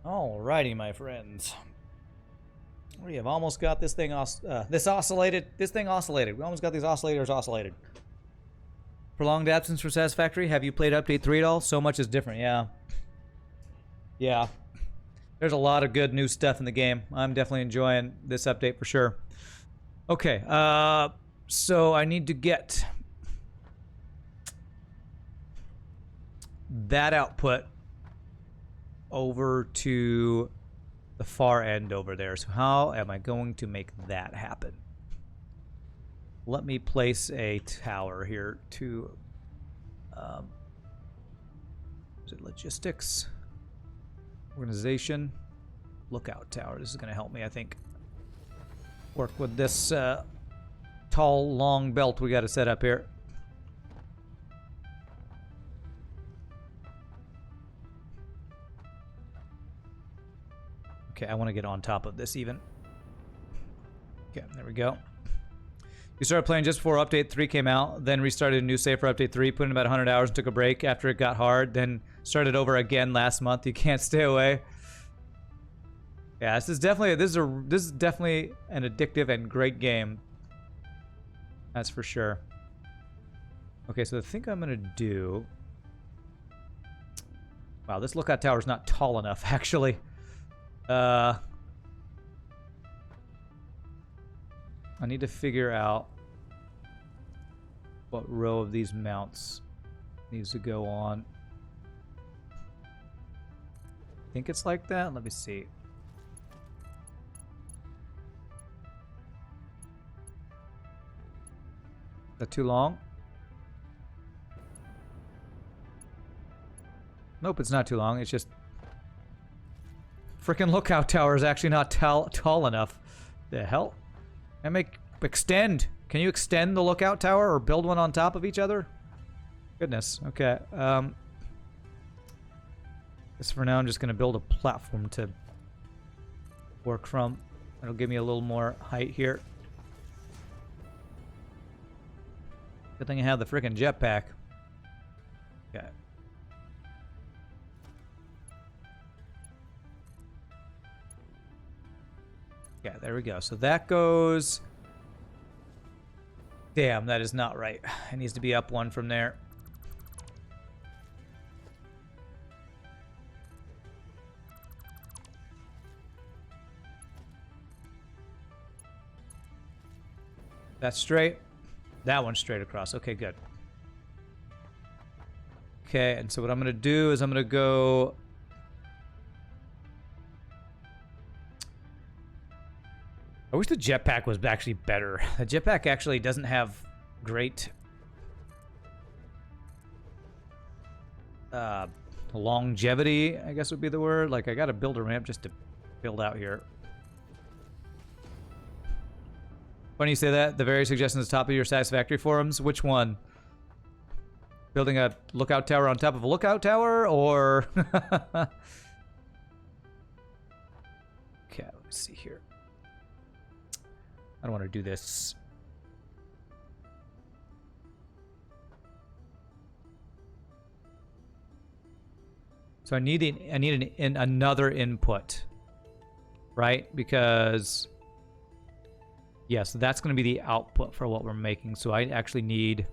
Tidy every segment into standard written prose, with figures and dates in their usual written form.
Alrighty, my friends. We have almost got this thing this thing oscillated. We almost got these oscillators oscillated. Prolonged absence for Satisfactory. Have you played Update 3 at all? So much is different, yeah. Yeah. There's a lot of good new stuff in the game. I'm definitely enjoying this update for sure. Okay, so I need to get that output over to the far end over there. So how am I going to make that happen? Let me place a tower here to is it logistics, organization, lookout tower. This is going to help me, I think, work with this tall long belt we got to set up here. Okay, I want to get on top of this even. Okay, there we go. We started playing just before Update 3 came out, then restarted a new save for Update 3, put in about 100 hours and took a break after it got hard, then started over again last month. You can't stay away. Yeah, this is definitely an addictive and great game. That's for sure. Okay, so the thing I'm gonna do. Wow, this lookout tower is not tall enough, actually. I need to figure out what row of these mounts needs to go on. I think it's like that. Let me see. Is that too long? Nope, it's not too long. It's just frickin' lookout tower is actually not tall enough. The hell? Extend. Can you extend the lookout tower or build one on top of each other? Goodness. Okay. Guess for now I'm just gonna build a platform to work from. It'll give me a little more height here. Good thing I have the frickin' jetpack. Okay. Yeah, there we go. So that goes... Damn, that is not right. It needs to be up one from there. That's straight. That one's straight across. Okay, good. Okay, and so what I'm going to do is I'm going to go... I wish the jetpack was actually better. The jetpack actually doesn't have great longevity, I guess would be the word. Like, I gotta build a ramp just to build out here. Funny you say that. The very suggestions at the top of your Satisfactory forums. Which one? Building a lookout tower on top of a lookout tower, or... Okay, let's see here. I don't want to do this. So I need another input, right? Because yes, that's going to be the output for what we're making. So I actually need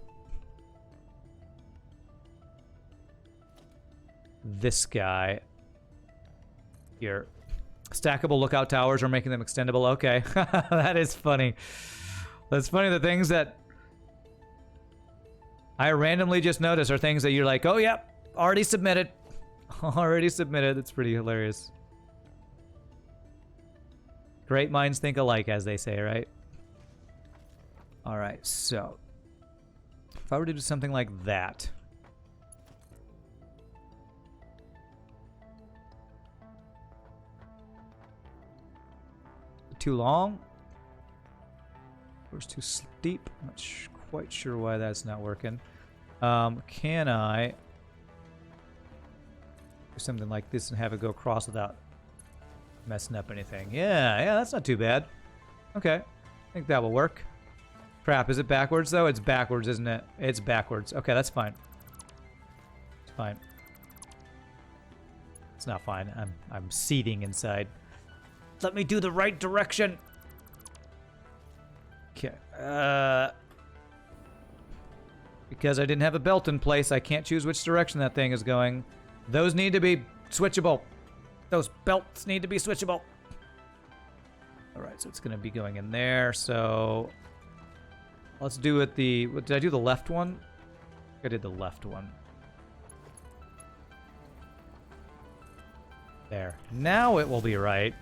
this guy here. Stackable lookout towers are making them extendable. Okay. That is funny. That's funny. The things that I randomly just noticed are things that you're like, oh, yep, already submitted. Already submitted. It's pretty hilarious. Great minds think alike, as they say, right? All right, so if I were to do something like that. Too long? Or it's too steep? I'm not quite sure why that's not working. Can I do something like this and have it go across without messing up anything? Yeah, that's not too bad. Okay, I think that will work. Crap, is it backwards though? It's backwards, isn't it? It's backwards. Okay, that's fine. It's fine. It's not fine. I'm seething inside. Let me do the right direction. Okay. Because I didn't have a belt in place, I can't choose which direction that thing is going. Those need to be switchable. Those belts need to be switchable. All right, so it's going to be going in there. So let's do it the... Did I do the left one? I did the left one. There. Now it will be right.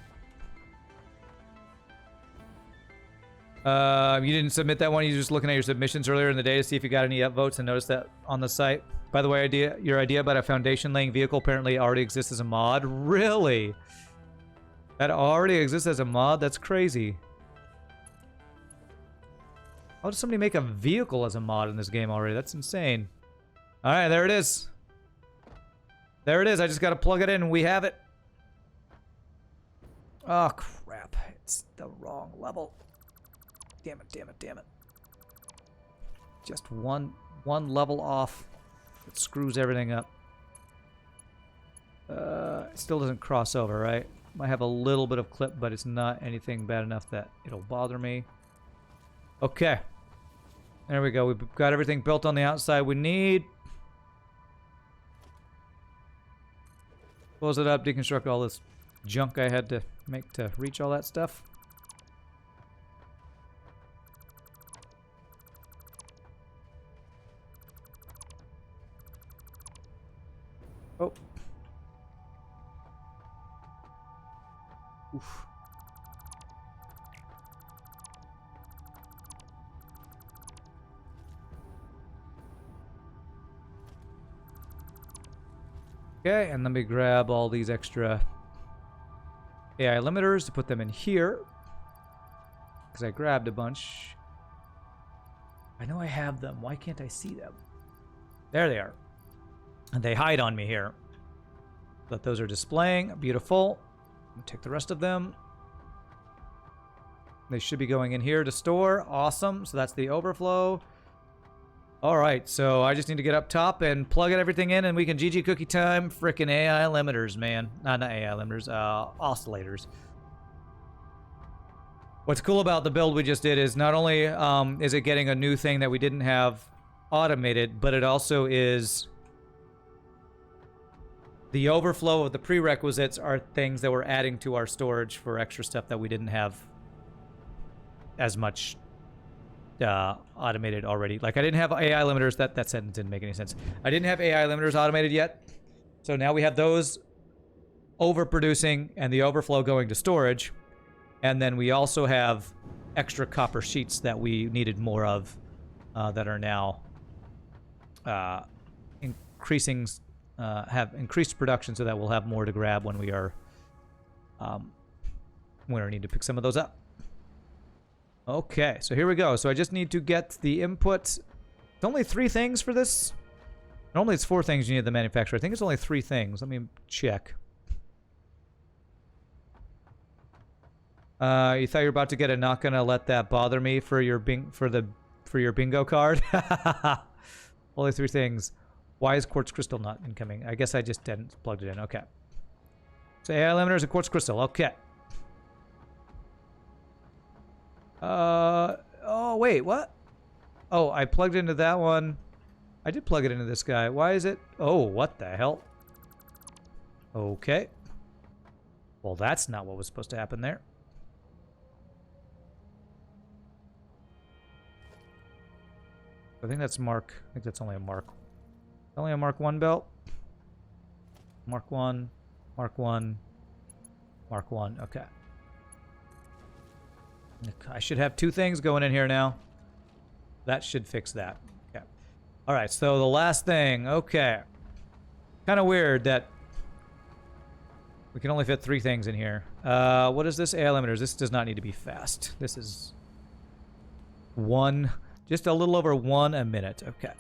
You didn't submit that one. You were just looking at your submissions earlier in the day to see if you got any upvotes and noticed that on the site. By the way, your idea about a foundation laying vehicle apparently already exists as a mod. Really? That already exists as a mod? That's crazy. How does somebody make a vehicle as a mod in this game already? That's insane. All right, there it is. There it is. I just got to plug it in and we have it. Oh, crap. It's the wrong level. Damn it, damn it, damn it. Just one level off. It screws everything up. It still doesn't cross over, right? Might have a little bit of clip, but it's not anything bad enough that it'll bother me. Okay. There we go. We've got everything built on the outside we need. Close it up, deconstruct all this junk I had to make to reach all that stuff. Oh. Oof. Okay, and let me grab all these extra AI limiters to put them in here. Because I grabbed a bunch. I know I have them. Why can't I see them? There they are. And they hide on me here. But those are displaying. Beautiful. Take the rest of them. They should be going in here to store. Awesome. So that's the overflow. All right. So I just need to get up top and plug everything in and we can GG cookie time. Frickin' AI limiters, man. Not AI limiters. Oscillators. What's cool about the build we just did is not only is it getting a new thing that we didn't have automated, but it also is... The overflow of the prerequisites are things that we're adding to our storage for extra stuff that we didn't have as much automated already. Like, I didn't have AI limiters. That sentence didn't make any sense. I didn't have AI limiters automated yet. So now we have those overproducing and the overflow going to storage. And then we also have extra copper sheets that we needed more of that are now increasing... have increased production so that we'll have more to grab when we are when we need to pick some of those up. Okay, so here we go. So I just need to get the input. It's only 3 things for this. Normally it's 4 things you need at the manufacturer. I think it's only 3 things. Let me check. You thought you were about to get a not gonna let that bother me for your bingo card? Only 3 things. Why is quartz crystal not incoming? I guess I just didn't plug it in. Okay. So AI limiters and quartz crystal. Okay. Oh, wait, what? Oh, I plugged into that one. I did plug it into this guy. Why is it? Oh, what the hell? Okay. Well, that's not what was supposed to happen there. I think that's Mark. I think that's only a Mark. Only a Mark 1 belt. Mark 1. Mark 1. Mark 1. Okay. I should have 2 things going in here now. That should fix that. Okay. Alright, so the last thing. Okay. Kind of weird that we can only fit 3 things in here. What is this? AI limiters. This does not need to be fast. This is 1... Just a little over 1 a minute. Okay.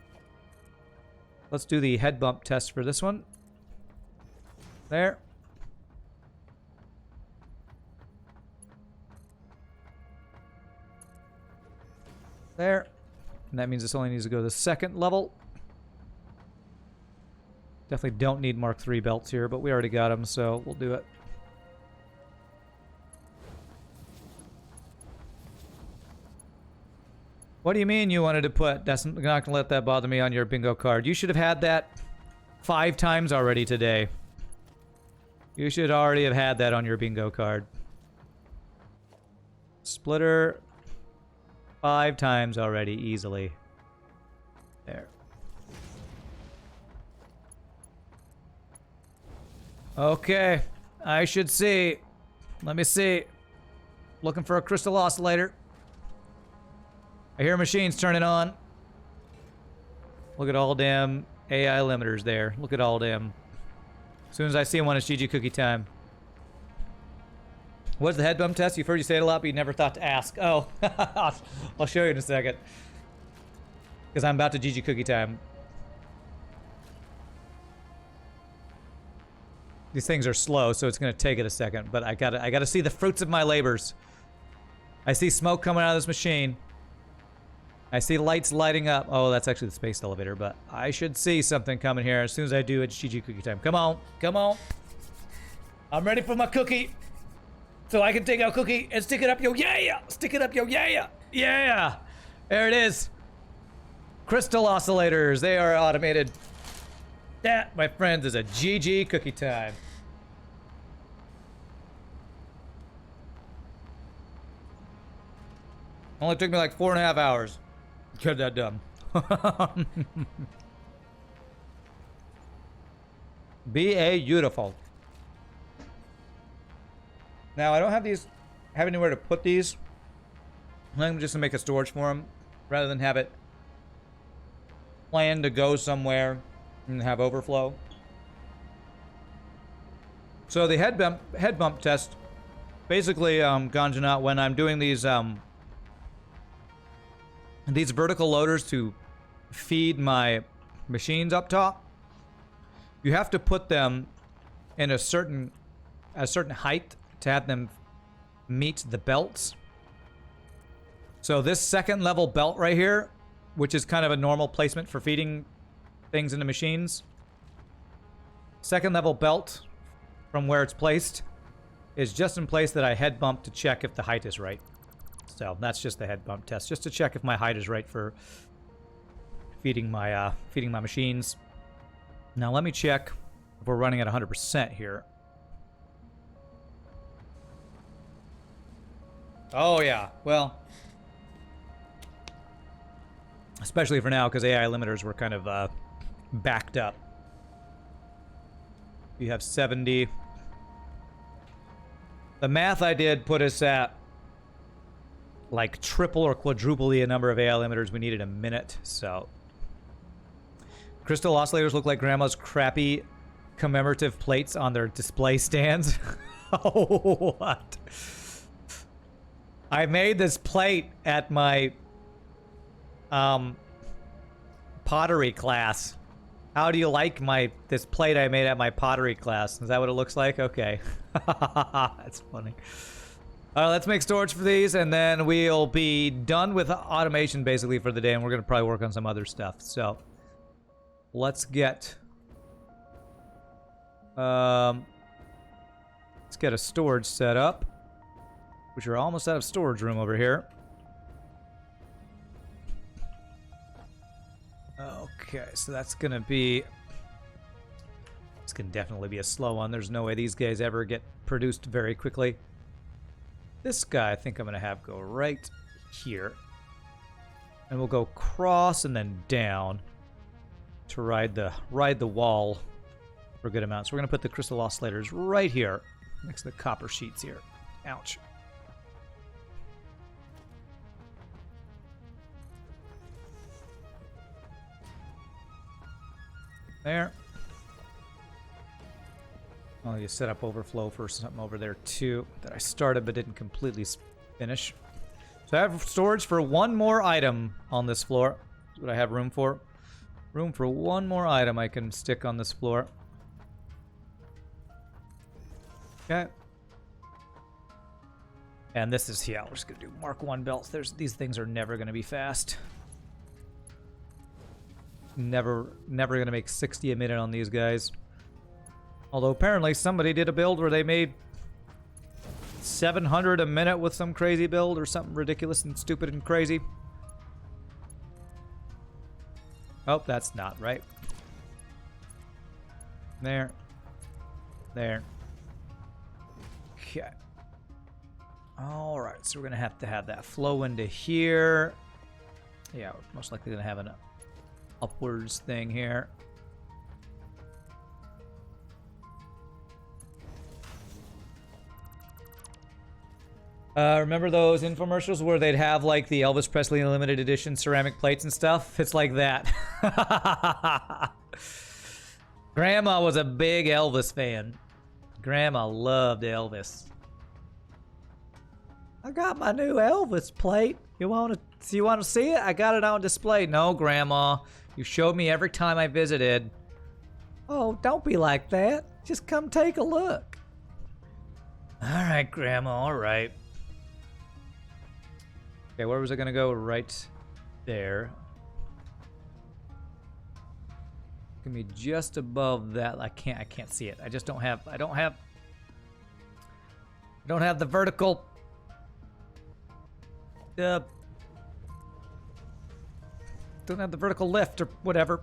Let's do the head bump test for this one. There. There. And that means this only needs to go to the 2nd level. Definitely don't need Mark III belts here, but we already got them, so we'll do it. What do you mean you wanted to put? That's not going to let that bother me on your bingo card. You should have had that 5 times already today. You should already have had that on your bingo card. Splitter 5 times already, easily. There. Okay, I should see. Let me see. Looking for a crystal oscillator. I hear machines turning on. Look at all damn AI limiters there. Look at all damn. As soon as I see one, it's GG cookie time. What's the head bump test? You've heard you say it a lot, but you never thought to ask. Oh, I'll show you in a second. Because I'm about to GG cookie time. These things are slow, so it's going to take it a second. But I gotta see the fruits of my labors. I see smoke coming out of this machine. I see lights lighting up. Oh, that's actually the space elevator, but I should see something coming here. As soon as I do, it's GG cookie time. Come on, come on. I'm ready for my cookie. So I can take out cookie and stick it up yo yeah. Stick it up yo yeah. Yeah. There it is. Crystal oscillators. They are automated. That, my friends, is a GG cookie time. Only took me like 4.5 hours. Get that done. Beautiful. Now I don't have anywhere to put these. I'm just gonna make a storage for them rather than have it planned to go somewhere and have overflow. So the head bump test, basically, Ganjanat, when I'm doing these vertical loaders to feed my machines up top, you have to put them in a certain height to have them meet the belts. So this second level belt right here, which is kind of a normal placement for feeding things into machines, second level belt from where it's placed is just in place that I head bump to check if the height is right. So that's just the head bump test, just to check if my height is right for feeding my machines. Now let me check if we're running at 100% here. Oh yeah, well, especially for now because AI limiters were kind of backed up. You have 70. The math I did put us at like triple or quadruple the number of AI limiters we needed a minute, so. Crystal oscillators look like grandma's crappy commemorative plates on their display stands. Oh, what? I made this plate at my pottery class. How do you like this plate I made at my pottery class? Is that what it looks like? Okay. That's funny. Let's make storage for these, and then we'll be done with automation basically for the day, and we're going to probably work on some other stuff. So let's get a storage set up, which are almost out of storage room over here. Okay, so that's going to be... This can definitely be a slow one. There's no way these guys ever get produced very quickly. This guy I think I'm going to have go right here. And we'll go cross and then down to ride the wall for a good amount. So we're going to put the crystal oscillators right here next to the copper sheets here. Ouch. There. Oh, you set up overflow for something over there too that I started but didn't completely finish. So I have storage for one more item on this floor. That's what I have room for. Room for one more item I can stick on this floor. Okay. And this is, yeah, we're just gonna do Mark 1 belts. These things are never gonna be fast. never gonna make 60 a minute on these guys. Although apparently somebody did a build where they made 700 a minute with some crazy build or something ridiculous and stupid and crazy. Oh, that's not right. There. There. Okay. Alright, so we're going to have that flow into here. Yeah, we're most likely going to have an upwards thing here. Remember those infomercials where they'd have like the Elvis Presley limited edition ceramic plates and stuff? It's like that. Grandma was a big Elvis fan. Grandma loved Elvis. I got my new Elvis plate. You want to see it? I got it on display. No, Grandma. You showed me every time I visited. Oh, don't be like that. Just come take a look. All right, Grandma. All right. Okay, where was I gonna go? Right there. Gonna be just above that. I can't see it. I just don't have. I don't have the vertical. Don't have the vertical lift or whatever.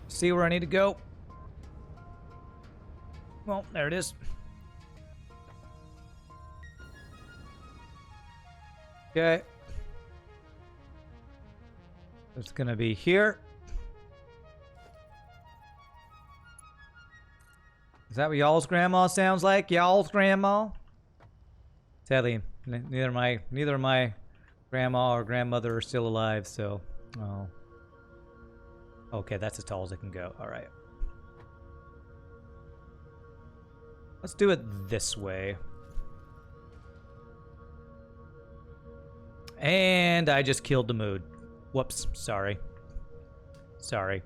See where I need to go. Well, there it is. Okay. It's gonna be here. Is that what y'all's grandma sounds like? Y'all's grandma? Sadly, neither my grandma or grandmother are still alive, so oh. Okay, that's as tall as it can go. Alright. Let's do it this way. And I just killed the mood. Whoops, sorry. Sorry.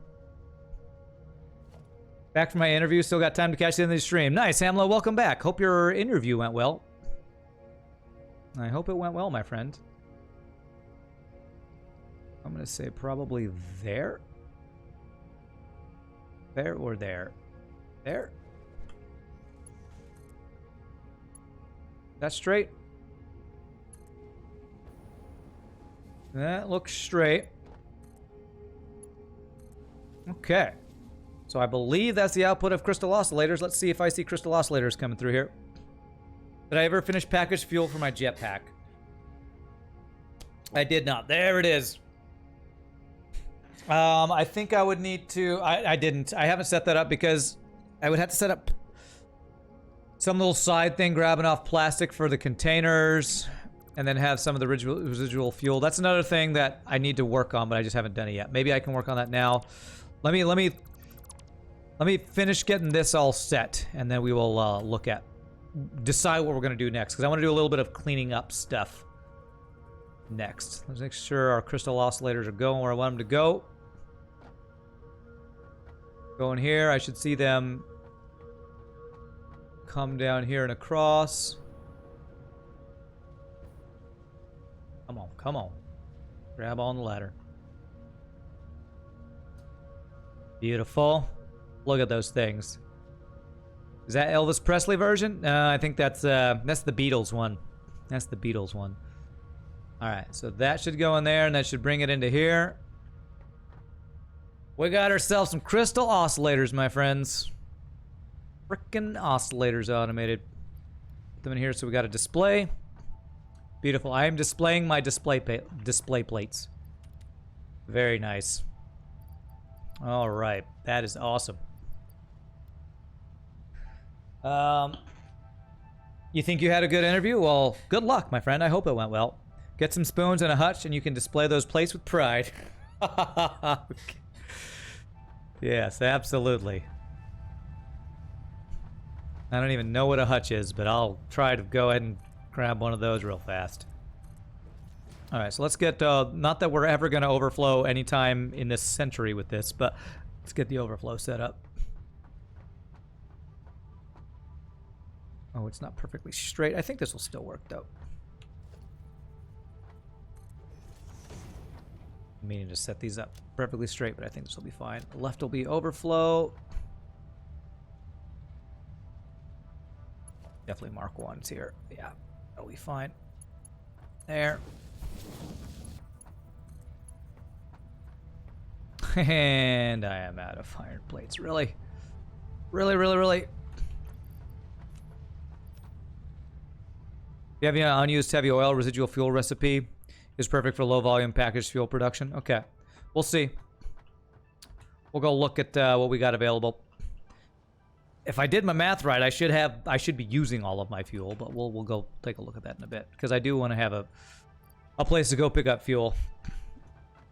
Back from my interview, still got time to catch the end of the stream. Nice, Hamlo, welcome back. Hope your interview went well. I hope it went well, my friend. I'm gonna say probably there. There or there? There? That's straight. That looks straight. Okay. So I believe that's the output of crystal oscillators. Let's see if I see crystal oscillators coming through here. Did I ever finish packaged fuel for my jetpack? I did not. There it is. I think I would need to... I didn't. I haven't set that up because I would have to set up some little side thing grabbing off plastic for the containers and then have some of the residual fuel. That's another thing that I need to work on, but I just haven't done it yet. Maybe I can work on that now. Let me finish getting this all set, and then we will decide what we're going to do next, because I want to do a little bit of cleaning up stuff next. Let's make sure our crystal oscillators are going where I want them to go. Going here, I should see them come down here and across. Come on, come on. Grab on the ladder. Beautiful. Look at those things. Is that Elvis Presley version? I think that's the Beatles one. That's the Beatles one. All right, so that should go in there, and that should bring it into here. We got ourselves some crystal oscillators, my friends. Frickin' oscillators automated. Put them in here, so we got a display. Beautiful. I am displaying my display plates. Very nice. All right, that is awesome. You think you had a good interview? Well, good luck, my friend. I hope it went well. Get some spoons and a hutch, and you can display those plates with pride. Yes, absolutely. I don't even know what a hutch is, but I'll try to go ahead and grab one of those real fast. All right, so let's get, not that we're ever going to overflow anytime in this century with this, but let's get the overflow set up. Oh, it's not perfectly straight. I think this will still work, though. Meaning to set these up perfectly straight, but I think this will be fine. Left will be overflow. Definitely mark ones here. Yeah, that'll be fine. There. And I am out of iron plates. Really? Really? If you have any unused heavy oil residual fuel recipe, is perfect for low volume packaged fuel production. Okay, we'll see. We'll go look at what we got available. If I did my math right, I should be using all of my fuel, but we'll go take a look at that in a bit because I do want to have a place to go pick up fuel.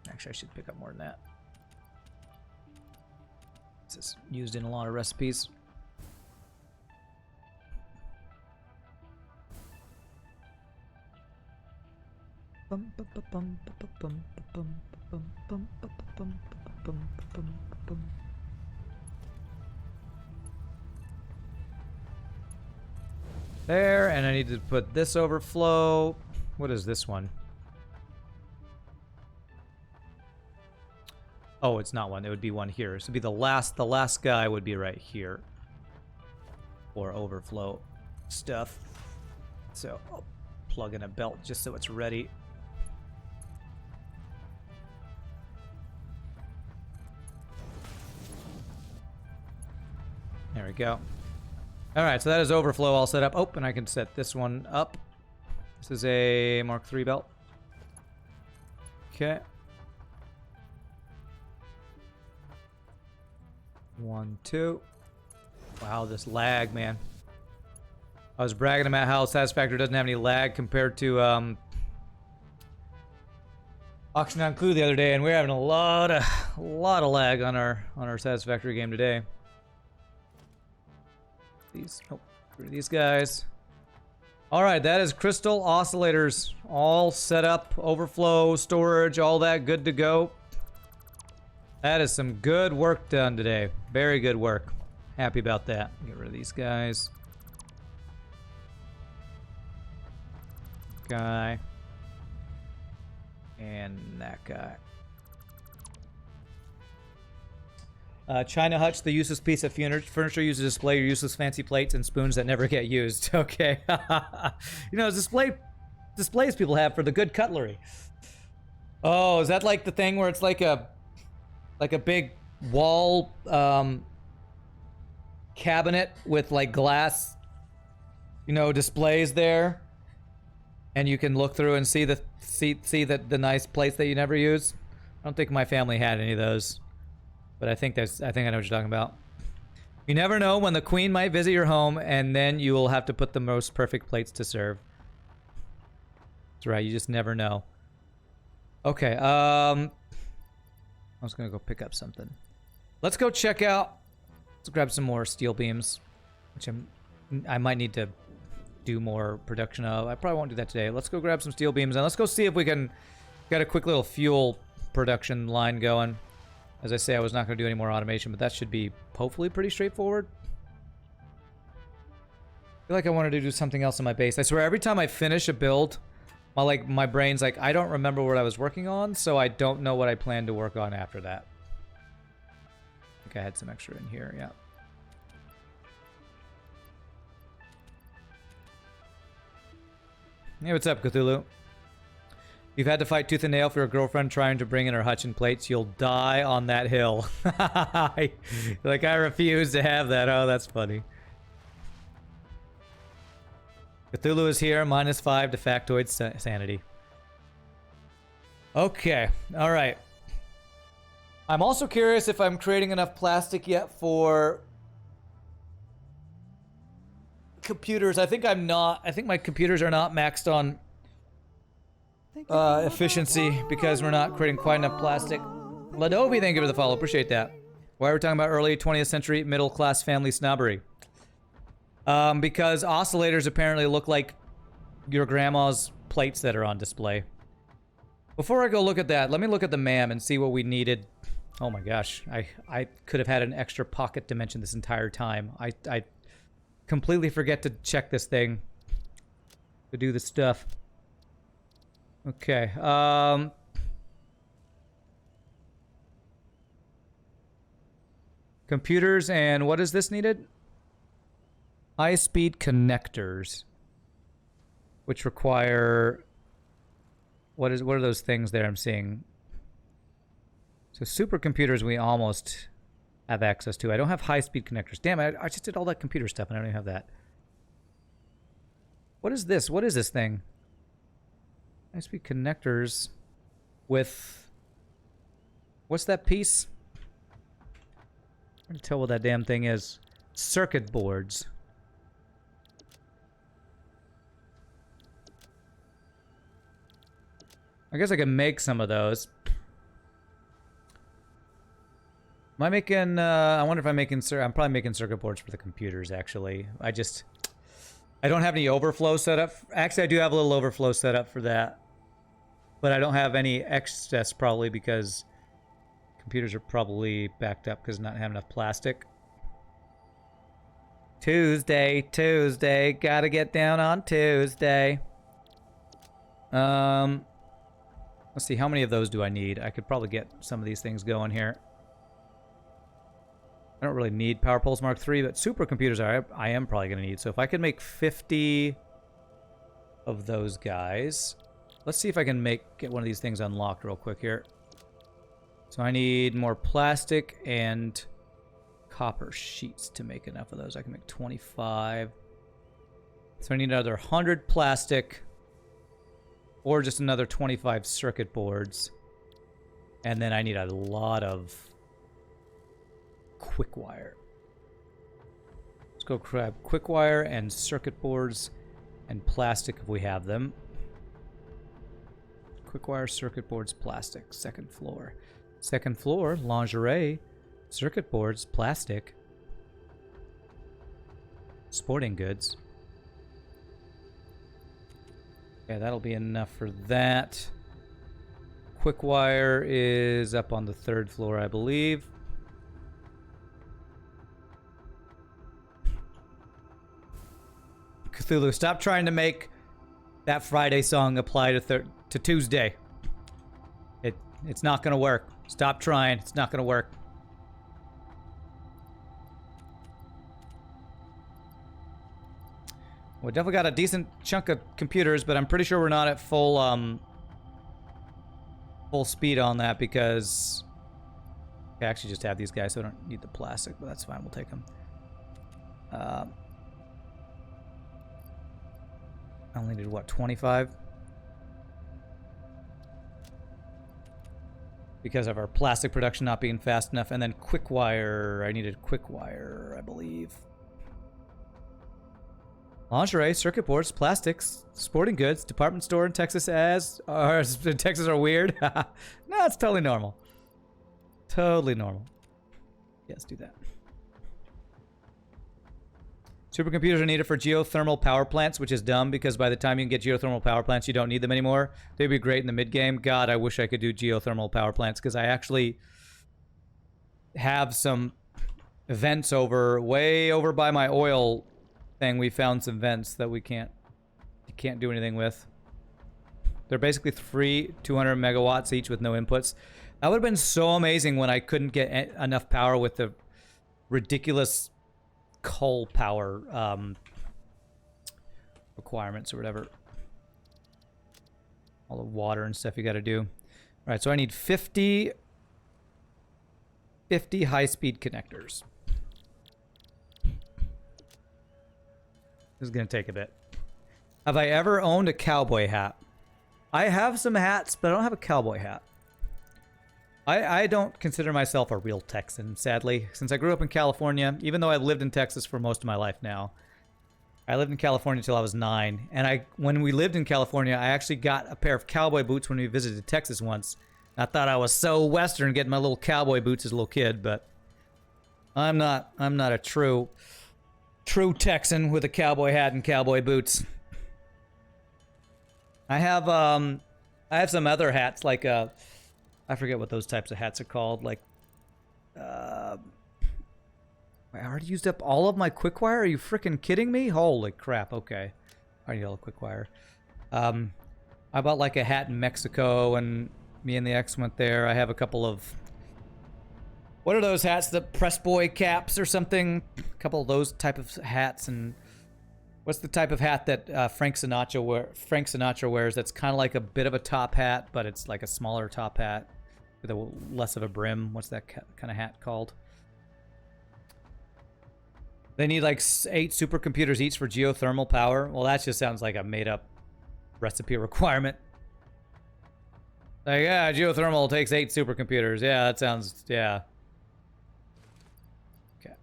Actually, I should pick up more than that. This is used in a lot of recipes. There, and I need to put this overflow. What is this one? Oh, it's not one. It would be one here. So it'd be the last guy would be right here. For overflow stuff. So I'll plug in a belt just so it's ready. There we go. All right, so that is overflow all set up. Oh, and I can set this one up. This is a Mark III belt. Okay. 1, 2. Wow, this lag, man. I was bragging about how Satisfactory doesn't have any lag compared to Auction on Clue the other day, and we're having a lot of lag on our Satisfactory game today. These guys. All right, that is crystal oscillators all set up, overflow, storage, all that good to go. That is some good work done today. Very good work. Happy about that. Get rid of these guys. Guy. And that guy. China Hutch, the useless piece of furniture used to display your useless fancy plates and spoons that never get used. Okay. You know, displays people have for the good cutlery. Oh, is that like the thing where it's like a big wall cabinet with like glass, you know, displays there, and you can look through and see the nice plates that you never use? I don't think my family had any of those. But I think I know what you're talking about. You never know when the queen might visit your home, and then you will have to put the most perfect plates to serve. That's right, you just never know. Okay, I was gonna go pick up something. Let's go check out. Let's grab some more steel beams, which I might need to do more production of. I probably won't do that today. Let's go grab some steel beams and let's go see if we can get a quick little fuel production line going. As I say, I was not going to do any more automation, but that should be hopefully pretty straightforward. I feel like I wanted to do something else in my base. I swear, every time I finish a build, my brain's like, I don't remember what I was working on, so I don't know what I plan to work on after that. I think I had some extra in here, yeah. Hey, what's up, Cthulhu? You've had to fight tooth and nail for your girlfriend trying to bring in her Hutchin plates. You'll die on that hill. Like, I refuse to have that. Oh, that's funny. Cthulhu is here. -5 to factoid sanity. Okay. All right. I'm also curious if I'm creating enough plastic yet for computers. I think I'm not. I think my computers are not maxed on efficiency because we're not creating quite enough plastic. Ladovi, thank you for the follow. Appreciate that. Why are we talking about early 20th century middle class family snobbery? Because oscillators apparently look like your grandma's plates that are on display. Before I go look at that, let me look at the MAM and see what we needed. Oh my gosh, I could have had an extra pocket dimension this entire time. I completely forget to check this thing to do the stuff. Okay, Computers and what is this needed? High-speed connectors, which require what are those things there I'm seeing? So supercomputers we almost have access to. I don't have high-speed connectors. Damn it! I just did all that computer stuff and I don't even have that. What is this? What is this thing? High-speed connectors with what's that piece? I can tell what that damn thing is. Circuit boards. I guess I can make some of those. Am I making, I wonder if I'm making, I'm probably making circuit boards for the computers, actually. I don't have any overflow set up. Actually, I do have a little overflow set up for that. But I don't have any excess, probably, because computers are probably backed up because not having enough plastic. Tuesday, gotta get down on Tuesday. Let's see, how many of those do I need? I could probably get some of these things going here. I don't really need Power Pulse Mark III, but supercomputers I am probably going to need. So if I can make 50 of those guys, let's see if I can get one of these things unlocked real quick here. So I need more plastic and copper sheets to make enough of those. I can make 25. So I need another 100 plastic or just another 25 circuit boards. And then I need a lot of quick wire. Let's go grab quick wire and circuit boards and plastic if we have them. Quick wire, circuit boards, plastic. Second floor. Second floor, lingerie, circuit boards, plastic, sporting goods. Yeah, that'll be enough for that. Quick wire is up on the third floor, I believe. Cthulhu, stop trying to make that Friday song apply to Tuesday. It's not gonna work. Stop trying. It's not gonna work. We definitely got a decent chunk of computers, but I'm pretty sure we're not at full speed on that because I actually just have these guys, so I don't need the plastic, but that's fine. We'll take them. I only needed, what, 25? Because of our plastic production not being fast enough. And then quick wire. I needed quick wire, I believe. Lingerie, circuit boards, plastics, sporting goods, department store in Texas Texas are weird. No, it's totally normal. Totally normal. Yes, do that. Supercomputers are needed for geothermal power plants, which is dumb because by the time you can get geothermal power plants, you don't need them anymore. They'd be great in the mid-game. God, I wish I could do geothermal power plants because I actually have some vents way over by my oil thing. We found some vents that you can't do anything with. They're basically free, 200 megawatts each with no inputs. That would have been so amazing when I couldn't get enough power with the ridiculous coal power requirements or whatever. All the water and stuff you got to do. All right, so I need 50 high-speed connectors. This is going to take a bit. Have I ever owned a cowboy hat? I have some hats, but I don't have a cowboy hat. I don't consider myself a real Texan, sadly. Since I grew up in California, even though I've lived in Texas for most of my life now. I lived in California until I was 9. And when we lived in California, I actually got a pair of cowboy boots when we visited Texas once. I thought I was so Western getting my little cowboy boots as a little kid, but I'm not a true Texan with a cowboy hat and cowboy boots. I have some other hats like I forget what those types of hats are called. Like, I already used up all of my quick wire. Are you freaking kidding me? Holy crap! Okay, I already got a quick wire. I bought like a hat in Mexico, and me and the ex went there. I have a couple of What are those hats? The press boy caps or something? A couple of those type of hats. And what's the type of hat that Frank Sinatra wears that's kind of like a bit of a top hat, but it's like a smaller top hat with a less of a brim? What's that kind of hat called? They need like 8 supercomputers each for geothermal power. Well, that just sounds like a made-up recipe requirement. Like, yeah, geothermal takes 8 supercomputers. Yeah, that sounds, yeah. Okay.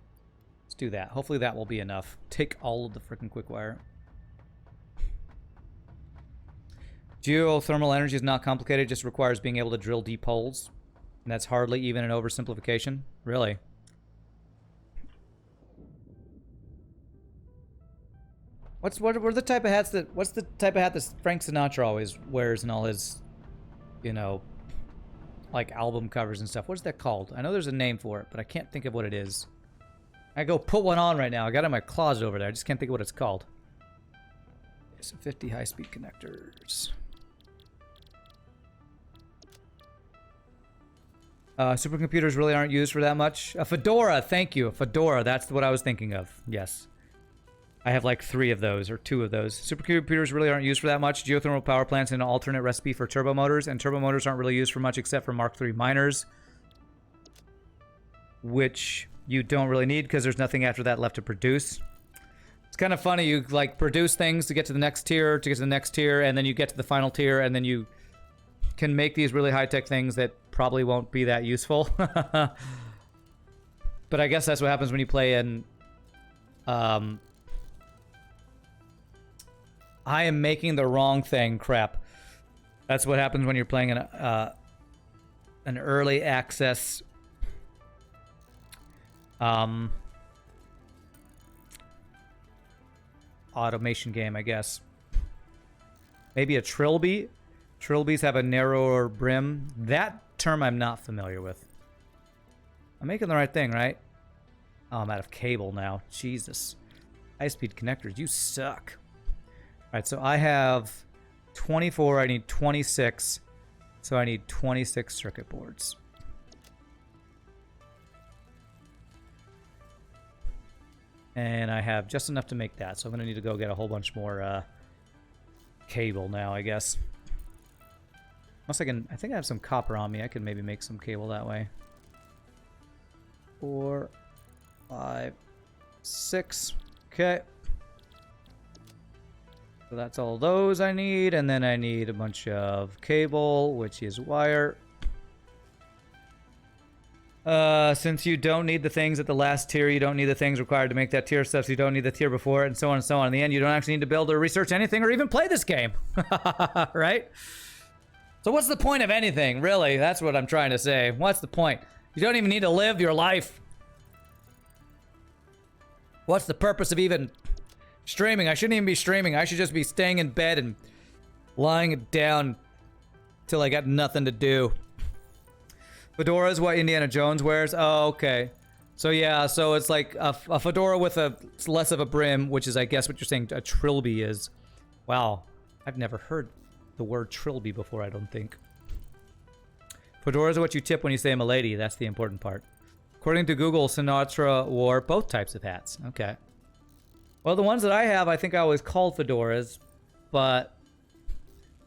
Let's do that. Hopefully that will be enough. Take all of the freaking quick wire. Geothermal energy is not complicated. It just requires being able to drill deep holes. And that's hardly even an oversimplification. Really? What's the type of hats that? What's the type of hat that Frank Sinatra always wears in all his, you know, like album covers and stuff? What's that called? I know there's a name for it, but I can't think of what it is. I go put one on right now. I got it in my closet over there. I just can't think of what it's called. Some 50 high-speed connectors. Supercomputers really aren't used for that much. A fedora, thank you. A fedora, that's what I was thinking of. Yes. I have like 3 of those, or 2 of those. Supercomputers really aren't used for that much. Geothermal power plants are an alternate recipe for turbo motors, and turbo motors aren't really used for much except for Mark III miners, which you don't really need because there's nothing after that left to produce. It's kind of funny, you like produce things to get to the next tier, and then you get to the final tier, and then you can make these really high-tech things that probably won't be that useful. But I guess that's what happens when you play in... I am making the wrong thing. Crap. That's what happens when you're playing an early access automation game, I guess. Maybe a trilby. Trilbies have a narrower brim. That term I'm not familiar with. I'm making the right thing, right? Oh, I'm out of cable now. Jesus. High-speed connectors, you suck. Alright, so I have 24, I need 26, so I need 26 circuit boards. And I have just enough to make that, so I'm going to need to go get a whole bunch more cable now, I guess. Unless I think I have some copper on me, I could maybe make some cable that way. 4, 5, 6, okay. So that's all those I need, and then I need a bunch of cable, which is wire. Since you don't need the things at the last tier, you don't need the things required to make that tier stuff, so you don't need the tier before it, and so on and so on. In the end, you don't actually need to build or research anything or even play this game. Right? So what's the point of anything, really? That's what I'm trying to say. What's the point? You don't even need to live your life. What's the purpose of even... streaming? I shouldn't even be streaming. I should just be staying in bed and lying down till I got nothing to do. Fedora is what Indiana Jones wears. Oh, okay. So yeah, so it's like a fedora with it's less of a brim, which is, I guess, what you're saying a trilby is. Wow, I've never heard the word trilby before, I don't think. Fedoras are what you tip when you say I'm a lady. That's the important part. According to Google, Sinatra wore both types of hats. Okay. Well, the ones that I have, I think I always called fedoras, but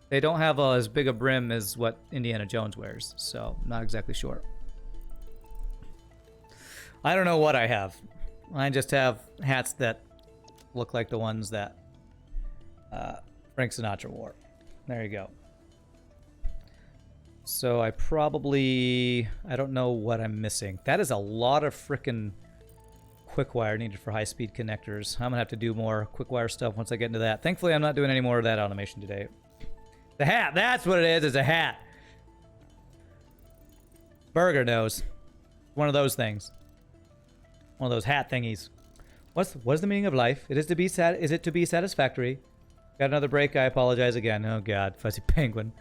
they don't have as big a brim as what Indiana Jones wears, so I'm not exactly sure. I don't know what I have. I just have hats that look like the ones that Frank Sinatra wore. There you go. So I don't know what I'm missing. That is a lot of frickin' quick wire needed for high-speed connectors. I'm gonna have to do more quick wire stuff once I get into that. Thankfully, I'm not doing any more of that automation today. The hat, that's what it is, it's a hat. Burger nose. One of those things. One of those hat thingies. What's the meaning of life? Is it to be satisfactory? Got another break, I apologize again. Oh god, fuzzy penguin.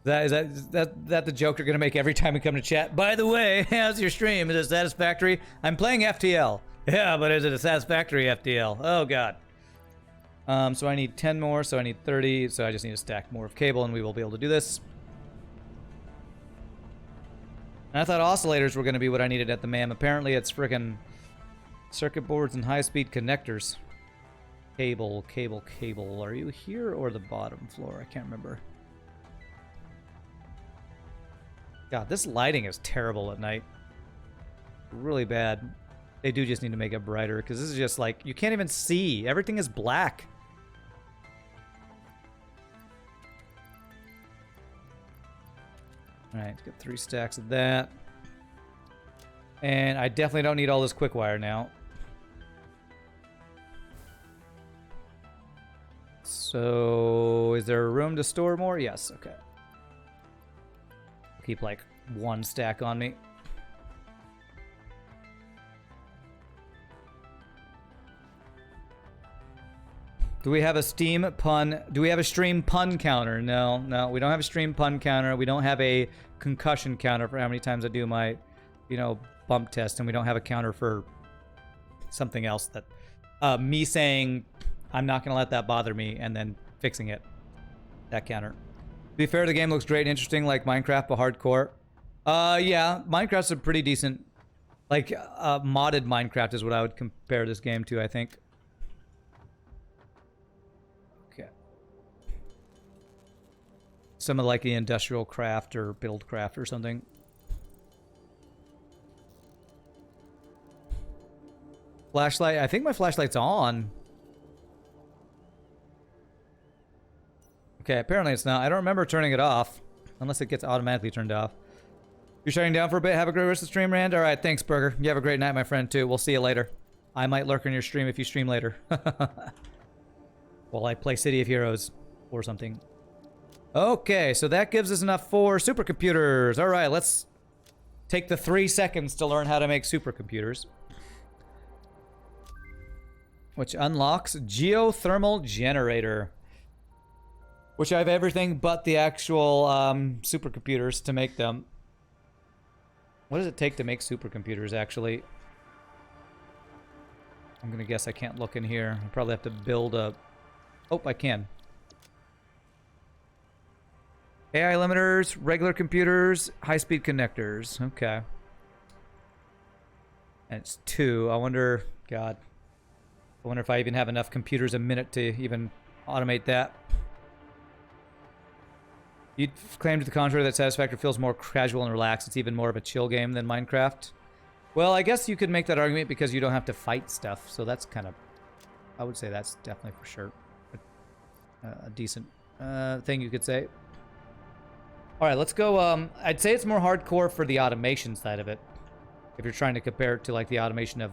Is that the joke you're gonna make every time we come to chat? By the way, how's your stream? Is it satisfactory? I'm playing FTL. Yeah, but is it a satisfactory FTL? Oh god. So I need 10 more, so I need 30, so I just need to stack more of cable and we will be able to do this. And I thought oscillators were going to be what I needed at the MAM. Apparently it's freaking circuit boards and high-speed connectors. Cable. Are you here or the bottom floor? I can't remember. God, this lighting is terrible at night. Really bad. They do just need to make it brighter, because this is just like, you can't even see. Everything is black. Alright, let's get 3 stacks of that. And I definitely don't need all this quick wire now. So, is there room to store more? Yes, okay. Keep like 1 stack on me. Do we have a stream pun counter? No, we don't have a stream pun counter. We don't have a concussion counter for how many times I do my, bump test, and we don't have a counter for something else that, me saying I'm not going to let that bother me and then fixing it. That counter. To be fair, the game looks great and interesting like Minecraft, but hardcore. Yeah, Minecraft's a pretty decent, modded Minecraft is what I would compare this game to, I think. Some of the industrial craft or build craft or something. Flashlight. I think my flashlight's on. Okay, apparently it's not. I don't remember turning it off. Unless it gets automatically turned off. You're shutting down for a bit. Have a great rest of the stream, Rand. Alright, thanks, Burger. You have a great night, my friend, too. We'll see you later. I might lurk on your stream if you stream later. While I play City of Heroes or something. Okay, so that gives us enough for supercomputers. All right, let's take the 3 seconds to learn how to make supercomputers. Which unlocks geothermal generator. Which I have everything but the actual supercomputers to make them. What does it take to make supercomputers, actually? I'm gonna guess I can't look in here. I probably have to build a... Oh, I can. AI limiters, regular computers, high-speed connectors. Okay. And it's 2. I wonder... God. I wonder if I even have enough computers a minute to even automate that. You'd claim to the contrary that Satisfactory feels more casual and relaxed. It's even more of a chill game than Minecraft. Well, I guess you could make that argument because you don't have to fight stuff. So that's kind of... I would say that's definitely for sure a decent thing you could say. All right, let's go. I'd say it's more hardcore for the automation side of it. If you're trying to compare it to the automation of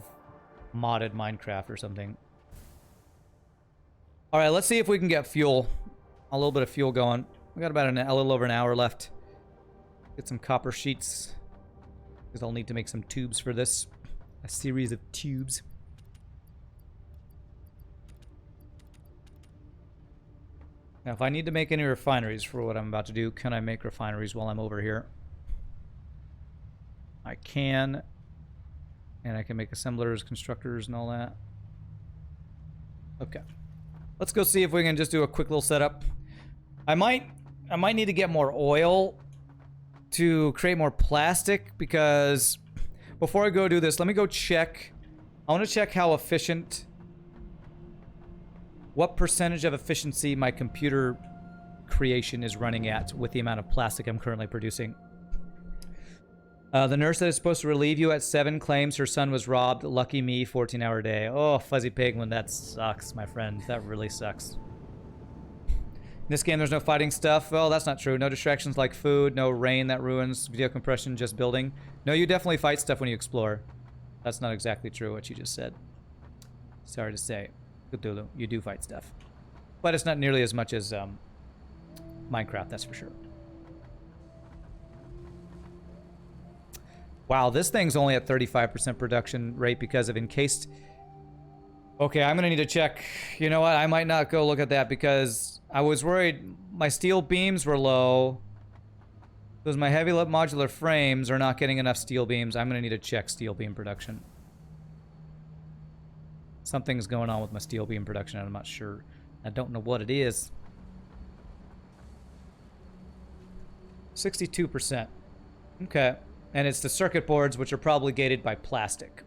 modded Minecraft or something. All right, let's see if we can get fuel. A little bit of fuel going. We got about a little over an hour left. Get some copper sheets. Because I'll need to make some tubes for this. A series of tubes. Now, if I need to make any refineries for what I'm about to do, can I make refineries while I'm over here? I can. And I can make assemblers, constructors, and all that. Okay. Let's go see if we can just do a quick little setup. I might need to get more oil to create more plastic, because before I go do this, let me go check. I want to check how efficient... What percentage of efficiency my computer creation is running at with the amount of plastic I'm currently producing. The nurse that is supposed to relieve you at 7 claims her son was robbed. Lucky me, 14-hour day. Oh, Fuzzy Penguin, that sucks, my friend. That really sucks. In this game, there's no fighting stuff. Well, that's not true. No distractions like food, no rain that ruins video compression, just building. No, you definitely fight stuff when you explore. That's not exactly true, what you just said. Sorry to say. Cthulhu, you do fight stuff. But it's not nearly as much as Minecraft, that's for sure. Wow, this thing's only at 35% production rate because of encased... Okay, I'm gonna need to check. You know what, I might not go look at that because I was worried my steel beams were low. Because my heavy modular frames are not getting enough steel beams. I'm gonna need to check steel beam production. Something's going on with my steel beam production, and I'm not sure. I don't know what it is. 62%. Okay. And it's the circuit boards, which are probably gated by plastic.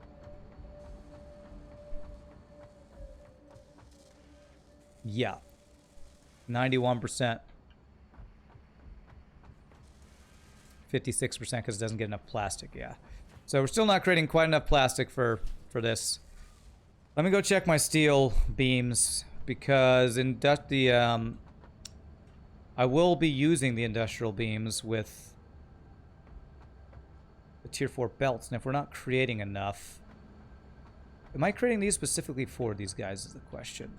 Yeah. 91%. 56% because it doesn't get enough plastic, yeah. So we're still not creating quite enough plastic for this. Let me go check my steel beams because I will be using the industrial beams with the tier 4 belts, and if we're not creating enough... Am I creating these specifically for these guys is the question.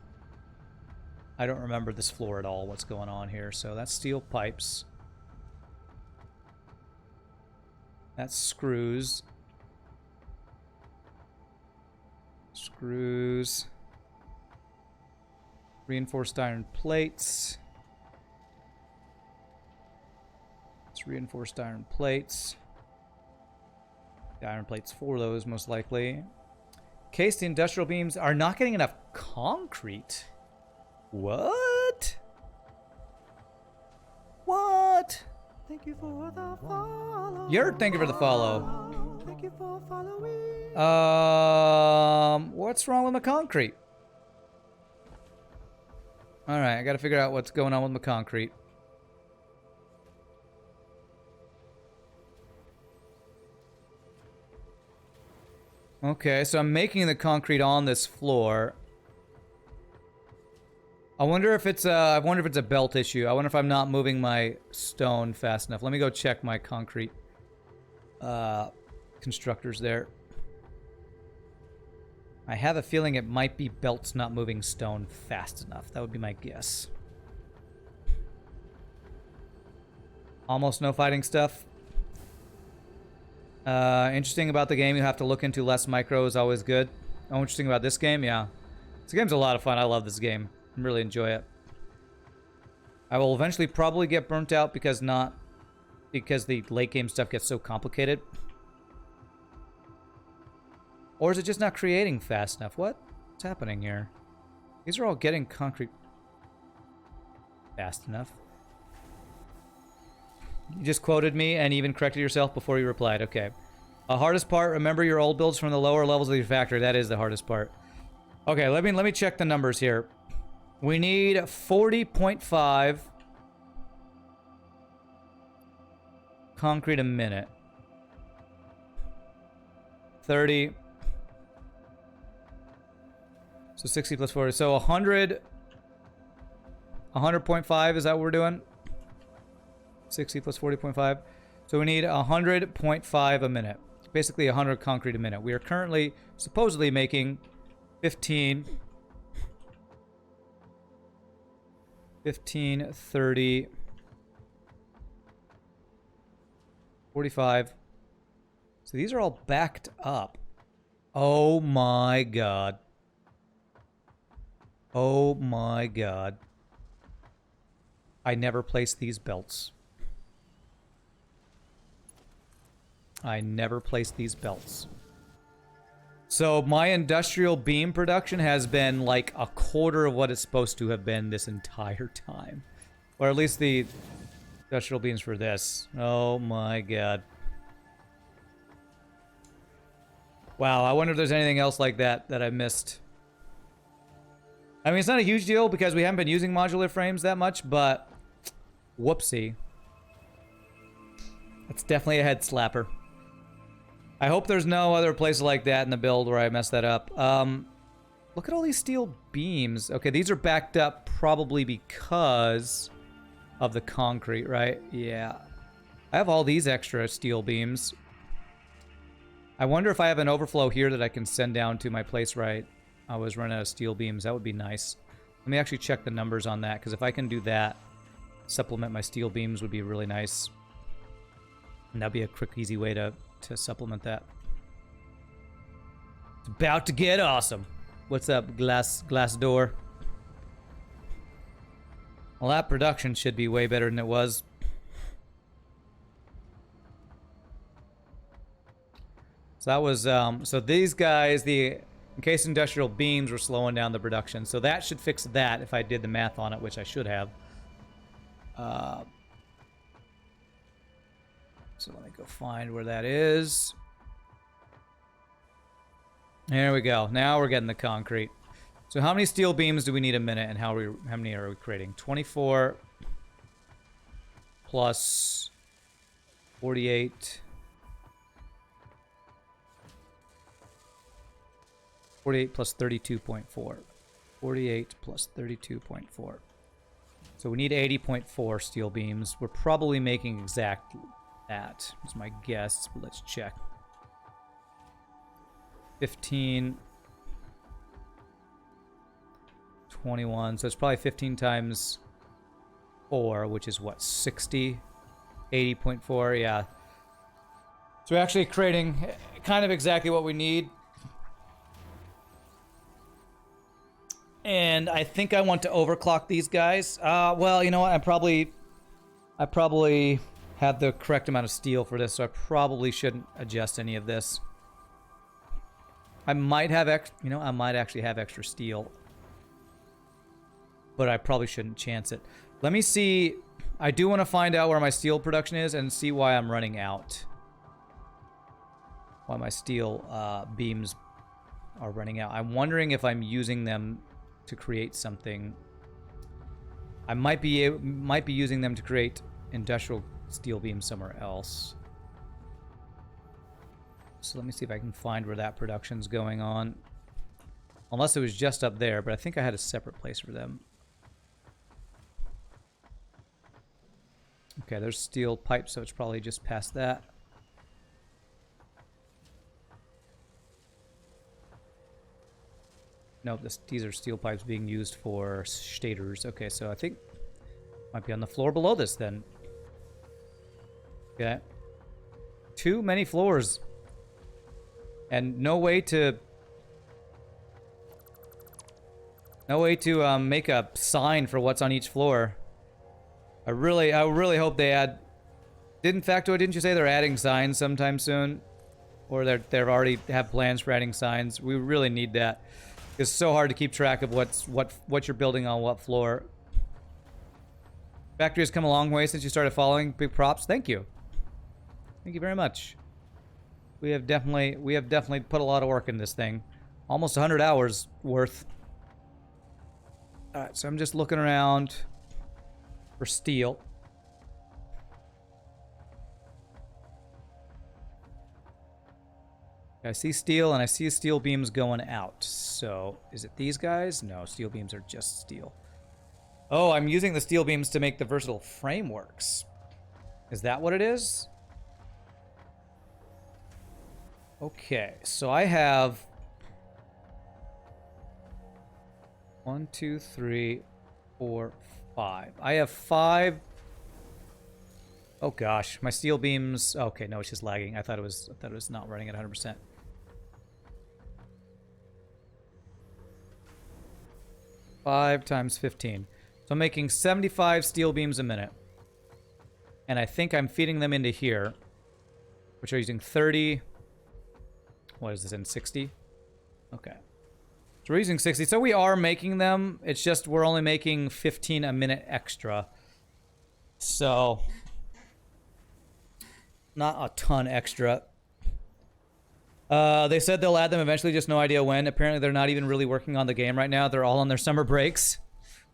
I don't remember this floor at all, what's going on here. So that's steel pipes. That's screws. Screws. Reinforced iron plates. It's reinforced iron plates. The iron plates for those, most likely. In case the industrial beams are not getting enough concrete. What? What? Thank you for the follow. Thank you for the follow. Thank you for following. What's wrong with my concrete? All right, I got to figure out what's going on with my concrete. Okay, so I'm making the concrete on this floor. I wonder if it's a belt issue. I wonder if I'm not moving my stone fast enough. Let me go check my concrete constructors there. I have a feeling it might be belts not moving stone fast enough. That would be my guess. Almost no fighting stuff. Interesting about the game, you have to look into less micro is always good. Oh, interesting about this game, yeah. This game's a lot of fun. I love this game. I really enjoy it. I will eventually probably get burnt out because the late game stuff gets so complicated. Or is it just not creating fast enough? What's happening here? These are all getting concrete fast enough. You just quoted me and even corrected yourself before you replied. Okay. Hardest part, remember your old builds from the lower levels of your factory. That is the hardest part. Okay, let me check the numbers here. We need 40.5 concrete a minute. 30. So 60 plus 40. So 100. 100.5, is that what we're doing? 60 plus 40.5. So we need 100.5 a minute. Basically 100 concrete a minute. We are currently supposedly making 15, 30, 45. So these are all backed up. Oh my god. Oh my god. I never placed these belts. I never placed these belts. So my industrial beam production has been like a quarter of what it's supposed to have been this entire time. Or at least the industrial beams for this. Oh my god. Wow, I wonder if there's anything else like that I missed. I mean, it's not a huge deal because we haven't been using modular frames that much, but whoopsie. That's definitely a head slapper. I hope there's no other places like that in the build where I messed that up. Look at all these steel beams. Okay, these are backed up probably because of the concrete, right? Yeah. I have all these extra steel beams. I wonder if I have an overflow here that I can send down to my place where I was running out of steel beams. That would be nice. Let me actually check the numbers on that, because if I can do that, supplement my steel beams would be really nice. And that'd be a quick, easy way to supplement that. It's about to get awesome. What's up, glass door? Well, that production should be way better than it was. So that was so these guys, the encased industrial beams were slowing down the production. So that should fix that if I did the math on it, which I should have. So let me go find where that is. There we go. Now we're getting the concrete. So how many steel beams do we need a minute, and how many are we creating? 24 plus 48. 48 plus 32.4. 48 plus 32.4. So we need 80.4 steel beams. We're probably making exact that, is my guess, but let's check. 15, 21, so it's probably 15 times 4, which is what, 60? 80.4, yeah. So we're actually creating kind of exactly what we need. And I think I want to overclock these guys. Well, you know what? I probably have the correct amount of steel for this, so I probably shouldn't adjust any of this. I might have I might actually have extra steel, but I probably shouldn't chance it. Let me see. I do want to find out where my steel production is and see why I'm running out. Why my steel beams are running out. I'm wondering if I'm using them to create something. I might be using them to create industrial steel beams somewhere else. So let me see if I can find where that production's going on. Unless it was just up there, but I think I had a separate place for them. Okay, there's steel pipe, so it's probably just past that. Nope, these are steel pipes being used for stators. Okay, so I think might be on the floor below this then. Okay. Too many floors. And no way to make a sign for what's on each floor. I really hope they add. Didn't you say they're adding signs sometime soon? Or they're already have plans for adding signs? We really need that. It's so hard to keep track of what you're building on what floor. Factory has come a long way since you started following. Big props. Thank you. Thank you very much. We have definitely put a lot of work in this thing. Almost 100 hours worth. Alright, so I'm just looking around for steel. I see steel, and I see steel beams going out. So, is it these guys? No, steel beams are just steel. Oh, I'm using the steel beams to make the versatile frameworks. Is that what it is? Okay, so I have 1, 2, 3, 4, 5. I have 5. Oh gosh, my steel beams. Okay, no, it's just lagging. I thought it was not running at 100%. Five times 15. So I'm making 75 steel beams a minute. And I think I'm feeding them into here, which are using 30. What is this in 60? Okay. So we're using 60. So we are making them. It's just we're only making 15 a minute extra. So not a ton extra. They said they'll add them eventually, just no idea when. Apparently they're not even really working on the game right now. They're all on their summer breaks.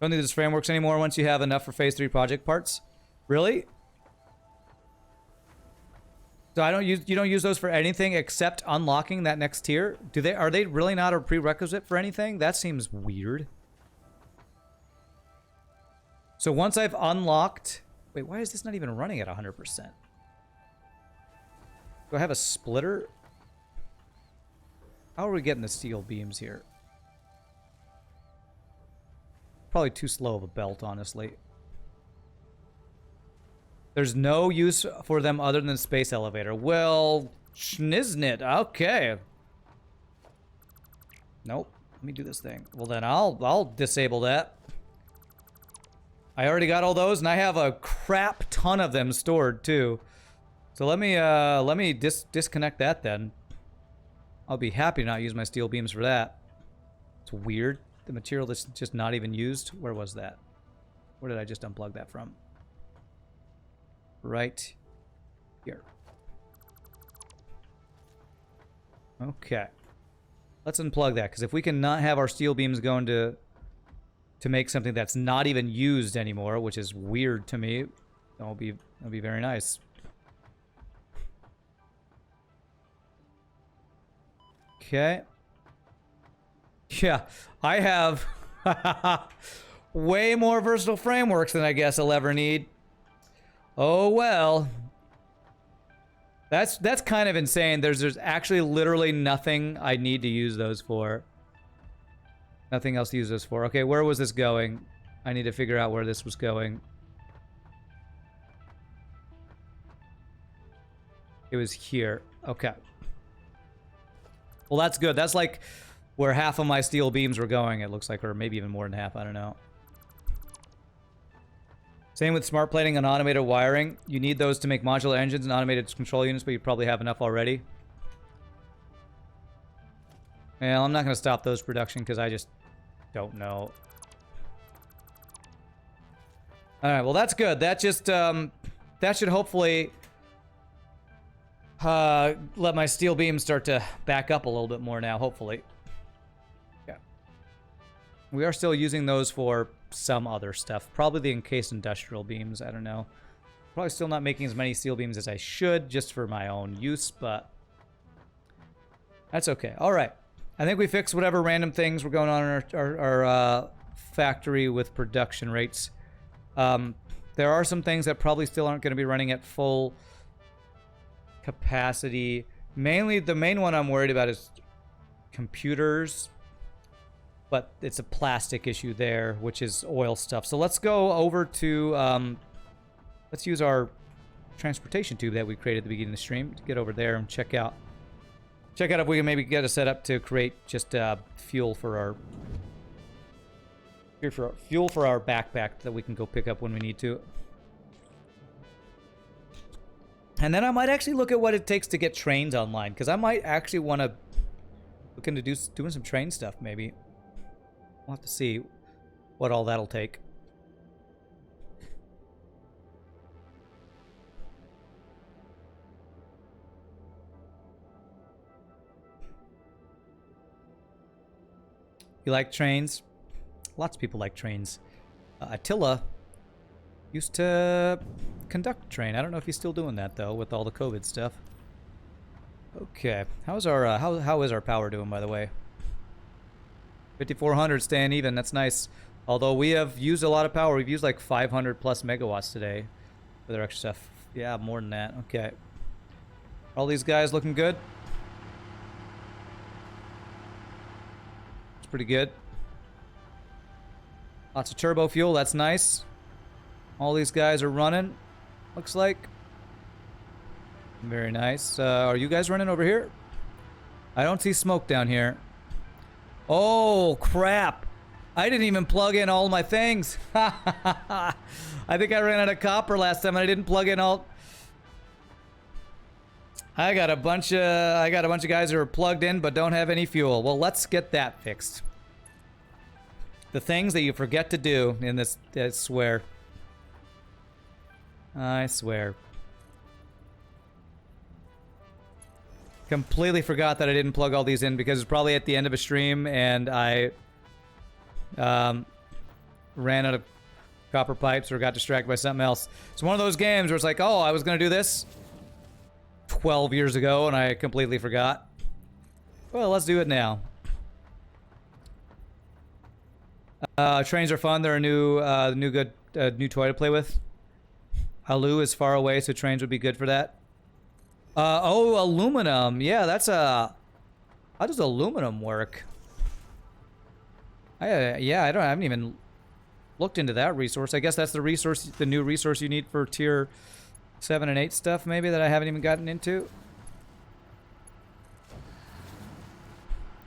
Don't need those frameworks anymore once you have enough for phase 3 project parts. Really? So you don't use those for anything except unlocking that next tier? Are they really not a prerequisite for anything? That seems weird. So once I've unlocked, wait, why is this not even running at 100%? Do I have a splitter? How are we getting the steel beams here? Probably too slow of a belt, honestly. There's no use for them other than space elevator. Well, schniznit. Okay. Nope. Let me do this thing. Well, then I'll disable that. I already got all those, and I have a crap ton of them stored too. So let me disconnect that then. I'll be happy to not use my steel beams for that. It's weird. The material that's just not even used. Where was that? Where did I just unplug that from? Right here. Okay. Let's unplug that, because if we can not have our steel beams going to make something that's not even used anymore, which is weird to me, that'll be very nice. Okay. Yeah, I have way more versatile frameworks than I guess I'll ever need. Oh well. That's kind of insane. There's actually literally nothing I need to use those for. Nothing else to use those for. Okay, where was this going? I need to figure out where this was going. It was here. Okay. Well, that's good. That's like where half of my steel beams were going, it looks like, or maybe even more than half. I don't know. Same with smart plating and automated wiring. You need those to make modular engines and automated control units, but you probably have enough already. Well, I'm not going to stop those production because I just don't know. Alright, well that's good. That just, that should hopefully let my steel beams start to back up a little bit more now, hopefully. Yeah. We are still using those for some other stuff. Probably the encased industrial beams, I don't know. Probably still not making as many steel beams as I should, just for my own use, but that's okay. Alright. I think we fixed whatever random things were going on in our factory with production rates. There are some things that probably still aren't going to be running at full capacity. Mainly, the main one I'm worried about is computers, but it's a plastic issue there, which is oil stuff. So let's go over to, let's use our transportation tube that we created at the beginning of the stream to get over there and check out if we can maybe get a setup to create just fuel for our backpack that we can go pick up when we need to. And then I might actually look at what it takes to get trains online, because I might actually want to look into doing some train stuff, maybe. We'll have to see what all that'll take. You like trains? Lots of people like trains. Attila used to conduct a train. I don't know if he's still doing that though, with all the COVID stuff. Okay, how's our how is our power doing, by the way? 5400 staying even. That's nice. Although we have used a lot of power. We've used like 500 plus megawatts today with our extra stuff. Yeah, more than that. Okay. All these guys looking good. It's pretty good. Lots of turbo fuel. That's nice. All these guys are running, looks like. Very nice. Are you guys running over here? I don't see smoke down here. Oh, crap. I didn't even plug in all my things. I think I ran out of copper last time and I didn't plug in all. I got a bunch of guys who are plugged in but don't have any fuel. Well, let's get that fixed. The things that you forget to do in this, I swear. I swear. Completely forgot that I didn't plug all these in because it's probably at the end of a stream and I ran out of copper pipes or got distracted by something else. It's one of those games where it's like, oh, I was going to do this 12 years ago and I completely forgot. Well, let's do it now. Trains are fun. They're a new toy to play with. Alu is far away, so trains would be good for that. Oh, aluminum. Yeah, that's a... How does aluminum work? Yeah, I haven't even looked into that resource. I guess that's the new resource you need for tier 7 and 8 stuff, maybe, that I haven't even gotten into.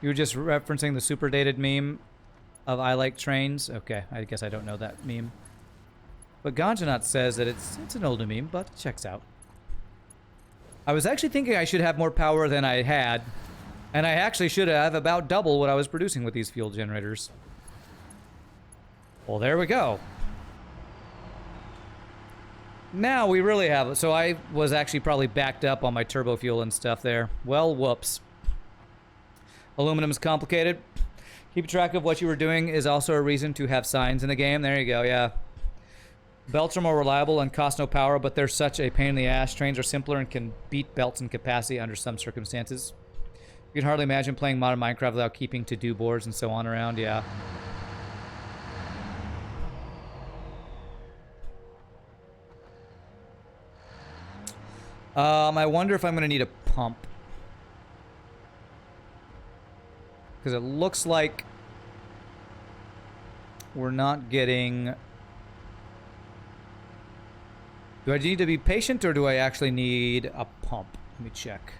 You were just referencing the super dated meme of I like trains? Okay, I guess I don't know that meme. But Ganjanot says that it's an older meme, but it checks out. I was actually thinking I should have more power than I had, and I actually should have about double what I was producing with these fuel generators. Well, there we go. Now we really have it. So I was actually probably backed up on my turbo fuel and stuff there. Well, whoops. Aluminum's complicated. Keep track of what you were doing is also a reason to have signs in the game. There you go, yeah. Belts are more reliable and cost no power, but they're such a pain in the ass. Trains are simpler and can beat belts in capacity under some circumstances. You can hardly imagine playing modern Minecraft without keeping to-do boards and so on around, yeah. I wonder if I'm going to need a pump. Because it looks like we're not getting... Do I need to be patient or do I actually need a pump? Let me check.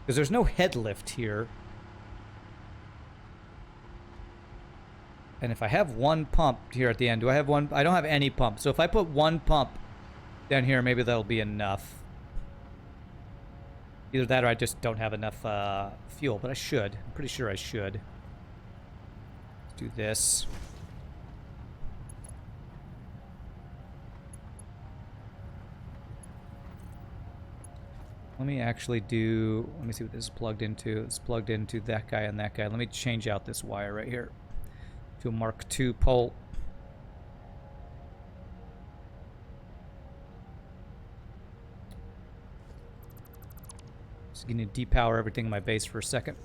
Because there's no head lift here. And if I have one pump here at the end, do I have one? I don't have any pump. So if I put one pump down here, maybe that'll be enough. Either that or I just don't have enough fuel, but I should. I'm pretty sure I should. Let's do this. Let me actually do... Let me see what this is plugged into. It's plugged into that guy and that guy. Let me change out this wire right here to a Mark II pole. Just going to depower everything in my base for a second.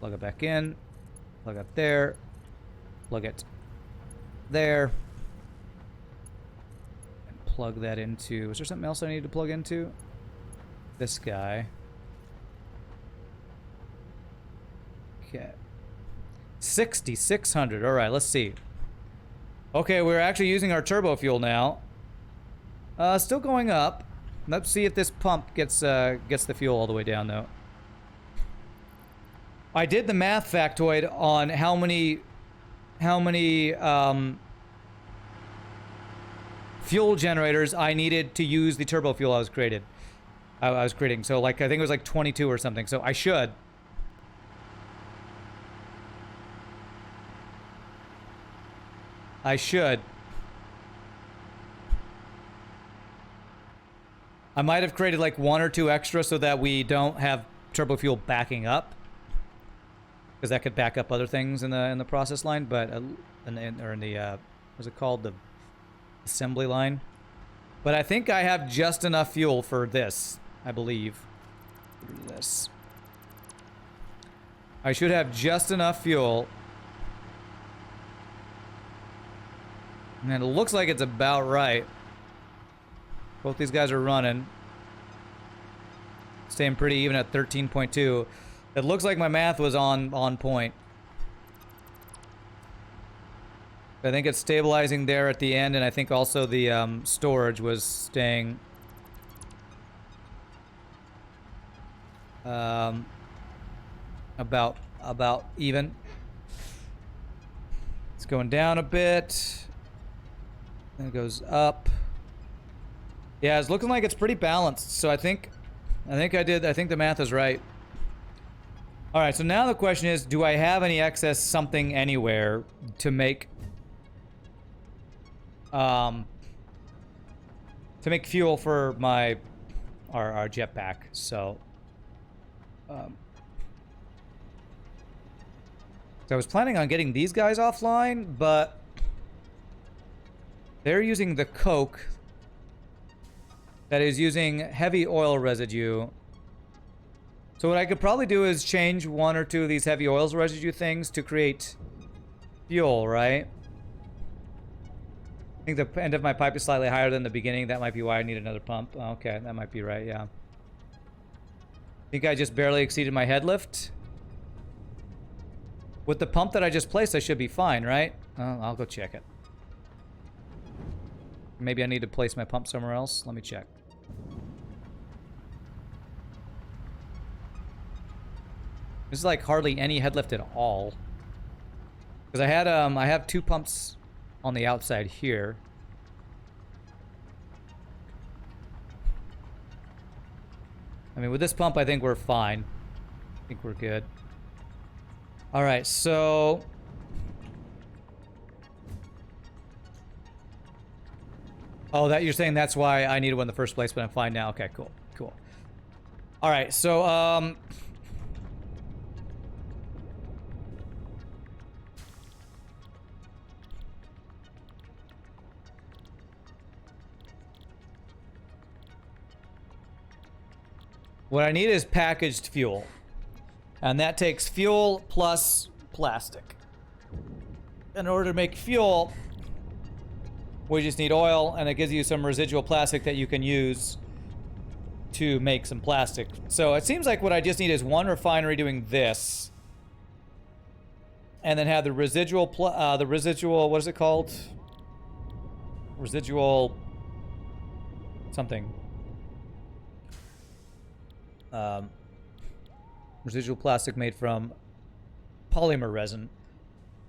Plug it back in. Plug it there. Plug it there. And plug that into... Is there something else I need to plug into? This guy. Okay. 6,600. All right, let's see. Okay, we're actually using our turbo fuel now. Still going up. Let's see if this pump gets the fuel all the way down, though. I did the math factoid on how many fuel generators I needed to use the turbo fuel I was creating. So, like, I think it was like 22 or something. So I should. I might have created like 1 or 2 extra so that we don't have turbo fuel backing up, because that could back up other things in the process line, but in the what's it called, the assembly line. But I think I have just enough fuel for this. I believe through this. I should have just enough fuel. And it looks like it's about right. Both these guys are running. Staying pretty even at 13.2. It looks like my math was on point. I think it's stabilizing there at the end, and I think also the storage was staying about even. It's going down a bit. Then it goes up. Yeah, it's looking like it's pretty balanced. So I think the math is right. All right, so now the question is, do I have any excess something anywhere to make fuel for our jetpack? So I was planning on getting these guys offline, but they're using the coke that is using heavy oil residue. So what I could probably do is change 1 or 2 of these heavy oils residue things to create fuel, right? I think the end of my pipe is slightly higher than the beginning. That might be why I need another pump. Okay, that might be right, yeah. I think I just barely exceeded my head lift. With the pump that I just placed, I should be fine, right? I'll go check it. Maybe I need to place my pump somewhere else. Let me check. This is like hardly any head lift at all. Because I have 2 pumps on the outside here. I mean, with this pump, I think we're fine. I think we're good. All right, so oh, that you're saying that's why I needed one in the first place, but I'm fine now. Okay, cool. All right, so what I need is packaged fuel. And that takes fuel plus plastic. In order to make fuel, we just need oil, and it gives you some residual plastic that you can use to make some plastic. So it seems like what I just need is one refinery doing this, and then have the residual, what is it called? Residual something. Residual plastic made from polymer resin.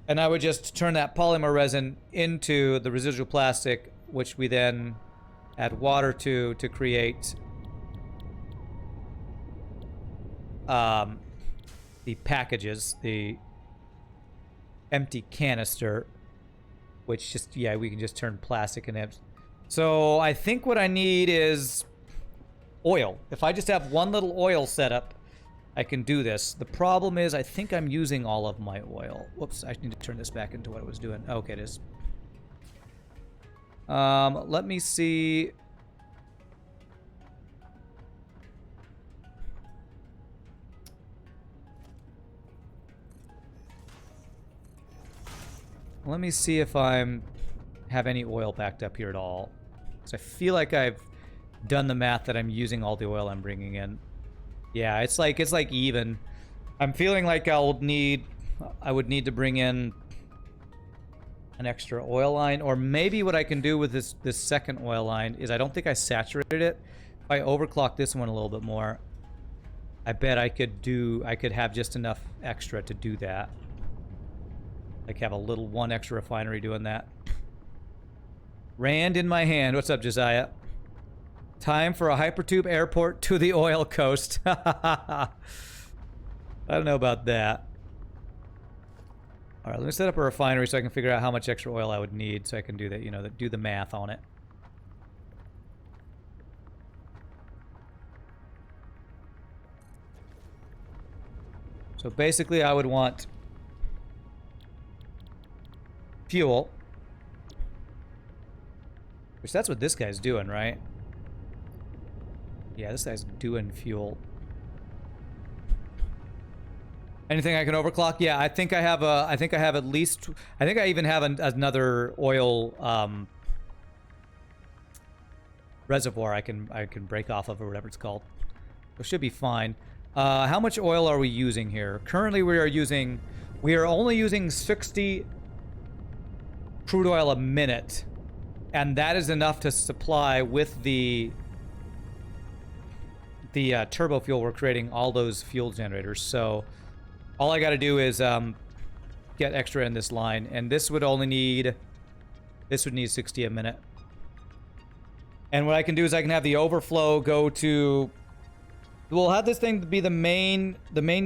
And I would just turn that polymer resin into the residual plastic, which we then add water to create the packages, the empty canister, which just, yeah, we can just turn plastic into. So I think what I need is oil. If I just have one little oil setup, I can do this. The problem is I think I'm using all of my oil. Whoops, I need to turn this back into what I was doing. Okay, it is. Let me see. Let me see if I'm have any oil backed up here at all. So I feel like I've done the math that I'm using all the oil I'm bringing in. Yeah, it's like even. I'm feeling like I would need to bring in an extra oil line, or maybe what I can do with this second oil line is I don't think I saturated it. If I overclock this one a little bit more, I bet I could have just enough extra to do that. Like have a little one extra refinery doing that. Rand in my hand. What's up, Josiah? Time for a hypertube airport to the oil coast. I don't know about that. All right, let me set up a refinery so I can figure out how much extra oil I would need so I can do that, you know, do the math on it. So basically I would want fuel, which that's what this guy's doing, right? Yeah, this guy's doing fuel. Anything I can overclock? Yeah, I think I have at least, I think I even have another oil reservoir I can break off of, or whatever it's called. It should be fine. How much oil are we using here? Currently we are only using 60 crude oil a minute, and that is enough to supply with the turbo fuel we're creating all those fuel generators. So all I got to do is get extra in this line, and this would need 60 a minute. And what I can do is I can have the overflow go to. We'll have this thing be the main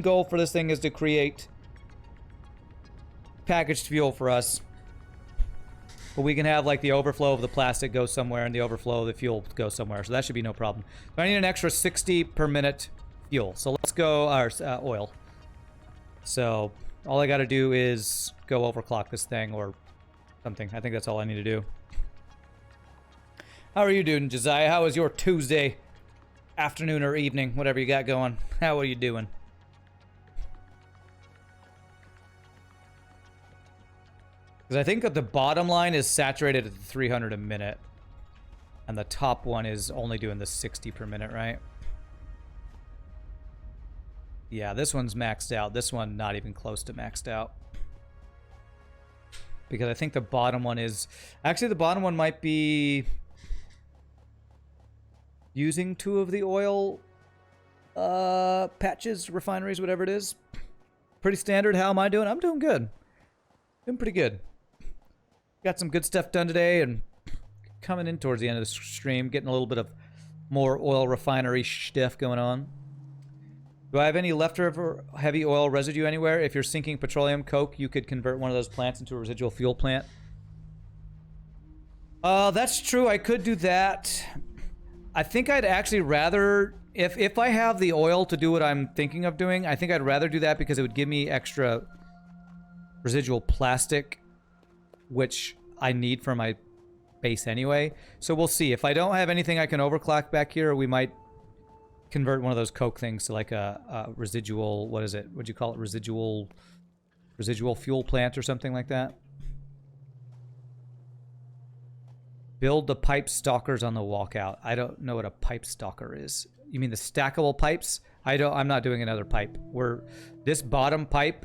goal for this thing is to create packaged fuel for us. But we can have like the overflow of the plastic go somewhere and the overflow of the fuel go somewhere. So that should be no problem. But I need an extra 60 per minute fuel. So let's go, oil. So all I got to do is go overclock this thing or something. I think that's all I need to do. How are you doing, Josiah? How was your Tuesday afternoon or evening? Whatever you got going. How are you doing? Because I think that the bottom line is saturated at 300 a minute. And the top one is only doing the 60 per minute, right? Yeah, this one's maxed out. This one not even close to maxed out. Because I think the bottom one is... Actually, the bottom one might be... using 2 of the oil... patches, refineries, whatever it is. Pretty standard. How am I doing? I'm doing good. Doing pretty good. Got some good stuff done today, and coming in towards the end of the stream, getting a little bit of more oil refinery stuff going on. Do I have any leftover heavy oil residue anywhere? If you're sinking petroleum coke, you could convert one of those plants into a residual fuel plant. That's true. I could do that. I think I'd actually rather if I have the oil to do what I'm thinking of doing, I think I'd rather do that because it would give me extra residual plastic, which I need for my base anyway. So we'll see. If I don't have anything I can overclock back here, we might convert one of those coke things to like a residual, what is it? What'd you call it? Residual fuel plant or something like that. Build the pipe stalkers on the walkout. I don't know what a pipe stalker is. You mean the stackable pipes? I'm not doing another pipe. This bottom pipe.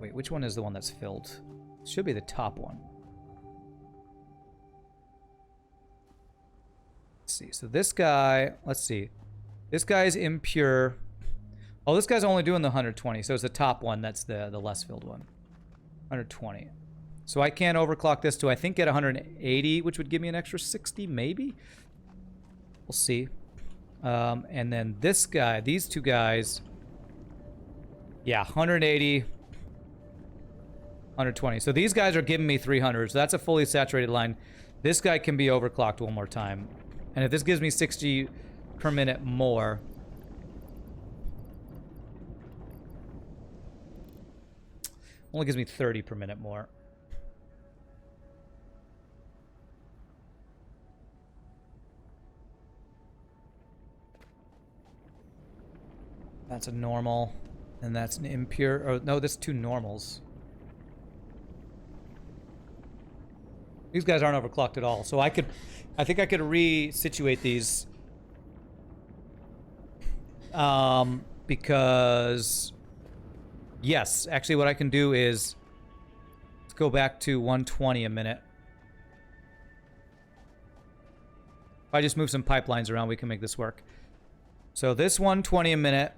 Wait, which one is the one that's filled? It should be the top one. Let's see. So this guy, let's see. This guy's impure. Oh, this guy's only doing the 120. So it's the top one that's the less filled one. 120. So I can't overclock this to, I think, get 180, which would give me an extra 60, maybe? We'll see. And then this guy, these two guys, yeah, 180, 120. So these guys are giving me 300, so that's a fully saturated line. This guy can be overclocked one more time. And if this gives me 60 per minute more... Only gives me 30 per minute more. That's a normal. And that's an impure. Oh, no, that's two normals. These guys aren't overclocked at all. So I think I could resituate these. Because... Yes, actually what I can do is let's go back to 120 a minute. If I just move some pipelines around, we can make this work. So this 120 a minute,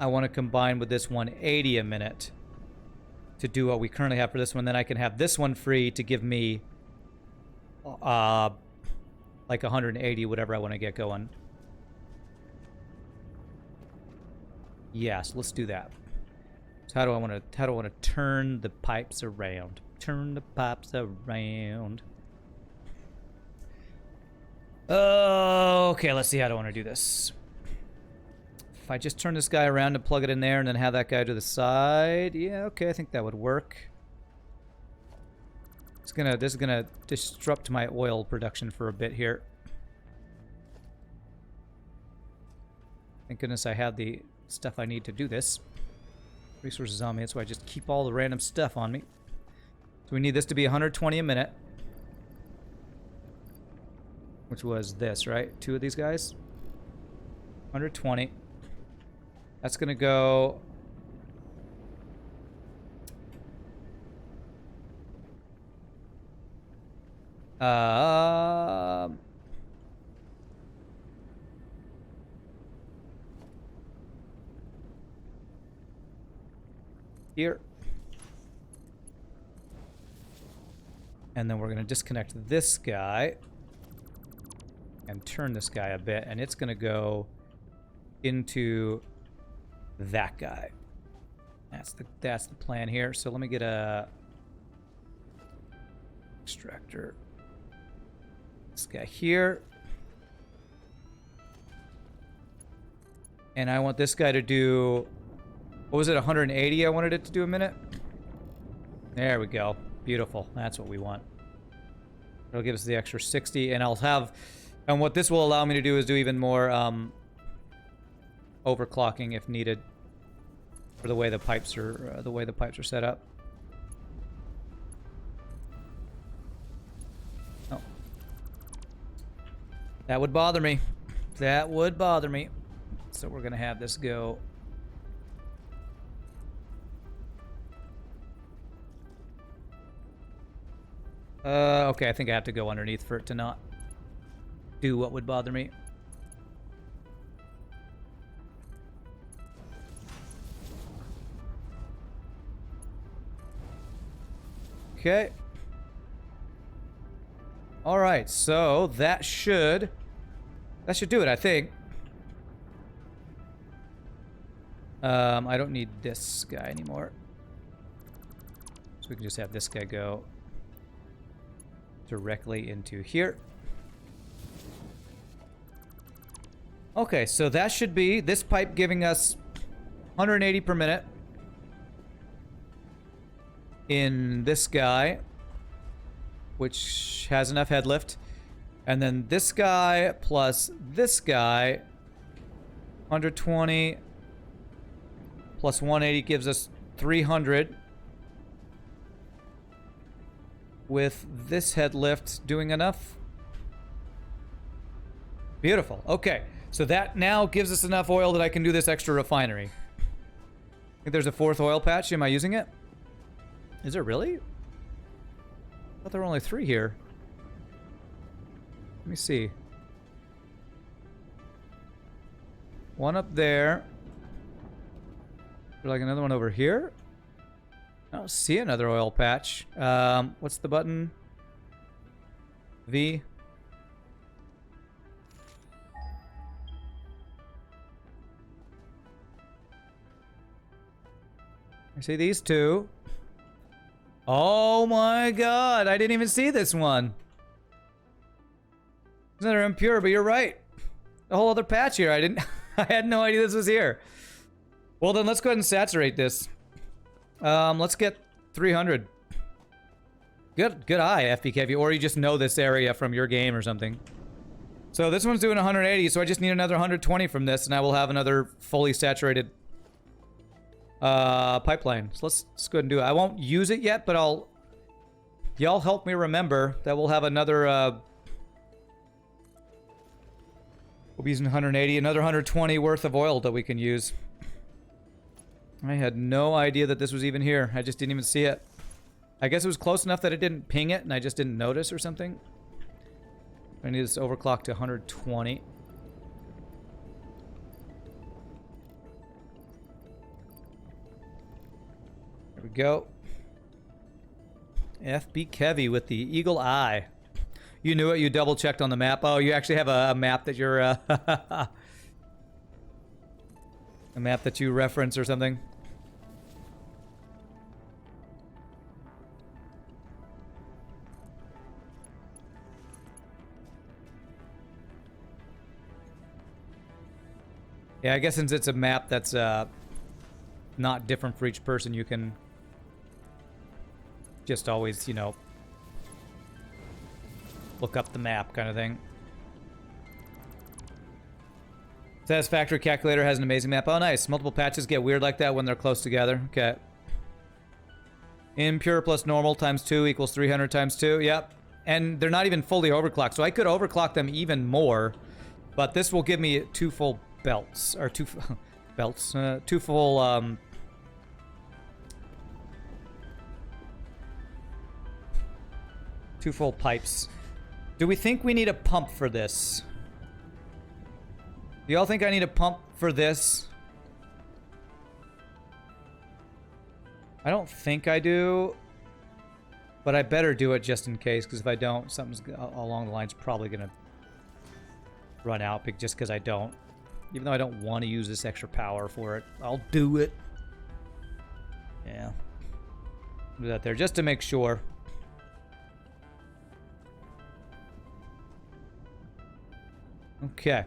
I want to combine with this 180 a minute to do what we currently have for this one. Then I can have this one free to give me like 180, whatever I want to get going. Yes, let's do that. So how do I want to turn the pipes around? Turn the pipes around. Okay, let's see how do I want to do this. If I just turn this guy around and plug it in there and then have that guy to the side, yeah, okay, I think that would work. This is gonna disrupt my oil production for a bit here. Thank goodness I had the stuff I need to do this. Resources on me, that's why I just keep all the random stuff on me. So we need this to be 120 a minute. Which was this, right? Two of these guys. 120. That's gonna go... Here. And then we're going to disconnect this guy and turn this guy a bit, and it's going to go into that guy. That's the plan here. So let me get a extractor. This guy here. And I want this guy to do... What was it, 180 I wanted it to do a minute? There we go. Beautiful. That's what we want. It'll give us the extra 60, and I'll have... And what this will allow me to do is do even more overclocking if needed for the way the pipes are set up. Oh. That would bother me. That would bother me. So we're going to have this go... Okay, I think I have to go underneath for it to not do what would bother me. Okay. Alright, so that should do it, I think. I don't need this guy anymore. So we can just have this guy go. directly into here. Okay, so that should be this pipe giving us 180 per minute in this guy, which has enough head lift. And then this guy plus this guy, 120 plus 180 gives us 300. With this head lift doing enough. Beautiful. Okay, so that now gives us enough oil that I can do this extra refinery. I think there's a 4th oil patch. Am I using it? Is there really? I thought there were only 3 here. Let me see. One up there. There's like another one over here. I don't see another oil patch. What's the button? V. I see these 2. Oh my god, I didn't even see this one. It's another impure, but you're right. A whole other patch here. I had no idea this was here. Well then, let's go ahead and saturate this. Let's get 300. Good eye, FBKV. Or you just know this area from your game or something. So this one's doing 180, so I just need another 120 from this, and I will have another fully saturated pipeline. So let's go ahead and do it. I won't use it yet, but y'all help me remember that we'll have another, we'll be using 180, another 120 worth of oil that we can use. I had no idea that this was even here. I just didn't even see it. I guess it was close enough that it didn't ping it and I just didn't notice or something. I need this overclock to 120. There we go. FB Kevy with the eagle eye. You knew it, you double checked on the map. Oh, you actually have a map that you're a map that you reference or something. Yeah, I guess since it's a map that's not different for each person, you can just always, you know, look up the map kind of thing. Satisfactory calculator has an amazing map. Oh, nice. Multiple patches get weird like that when they're close together. Okay. Impure plus normal times 2 equals 300 times 2. Yep. And they're not even fully overclocked, so I could overclock them even more. But this will give me 2 full belts. Or 2 belts. 2 full, 2 full pipes. Do we think we need a pump for this? Do y'all think I need a pump for this? I don't think I do. But I better do it just in case, because if I don't, something's along the line's probably going to run out just because I don't. Even though I don't want to use this extra power for it, I'll do it. Yeah. Do that there just to make sure. Okay.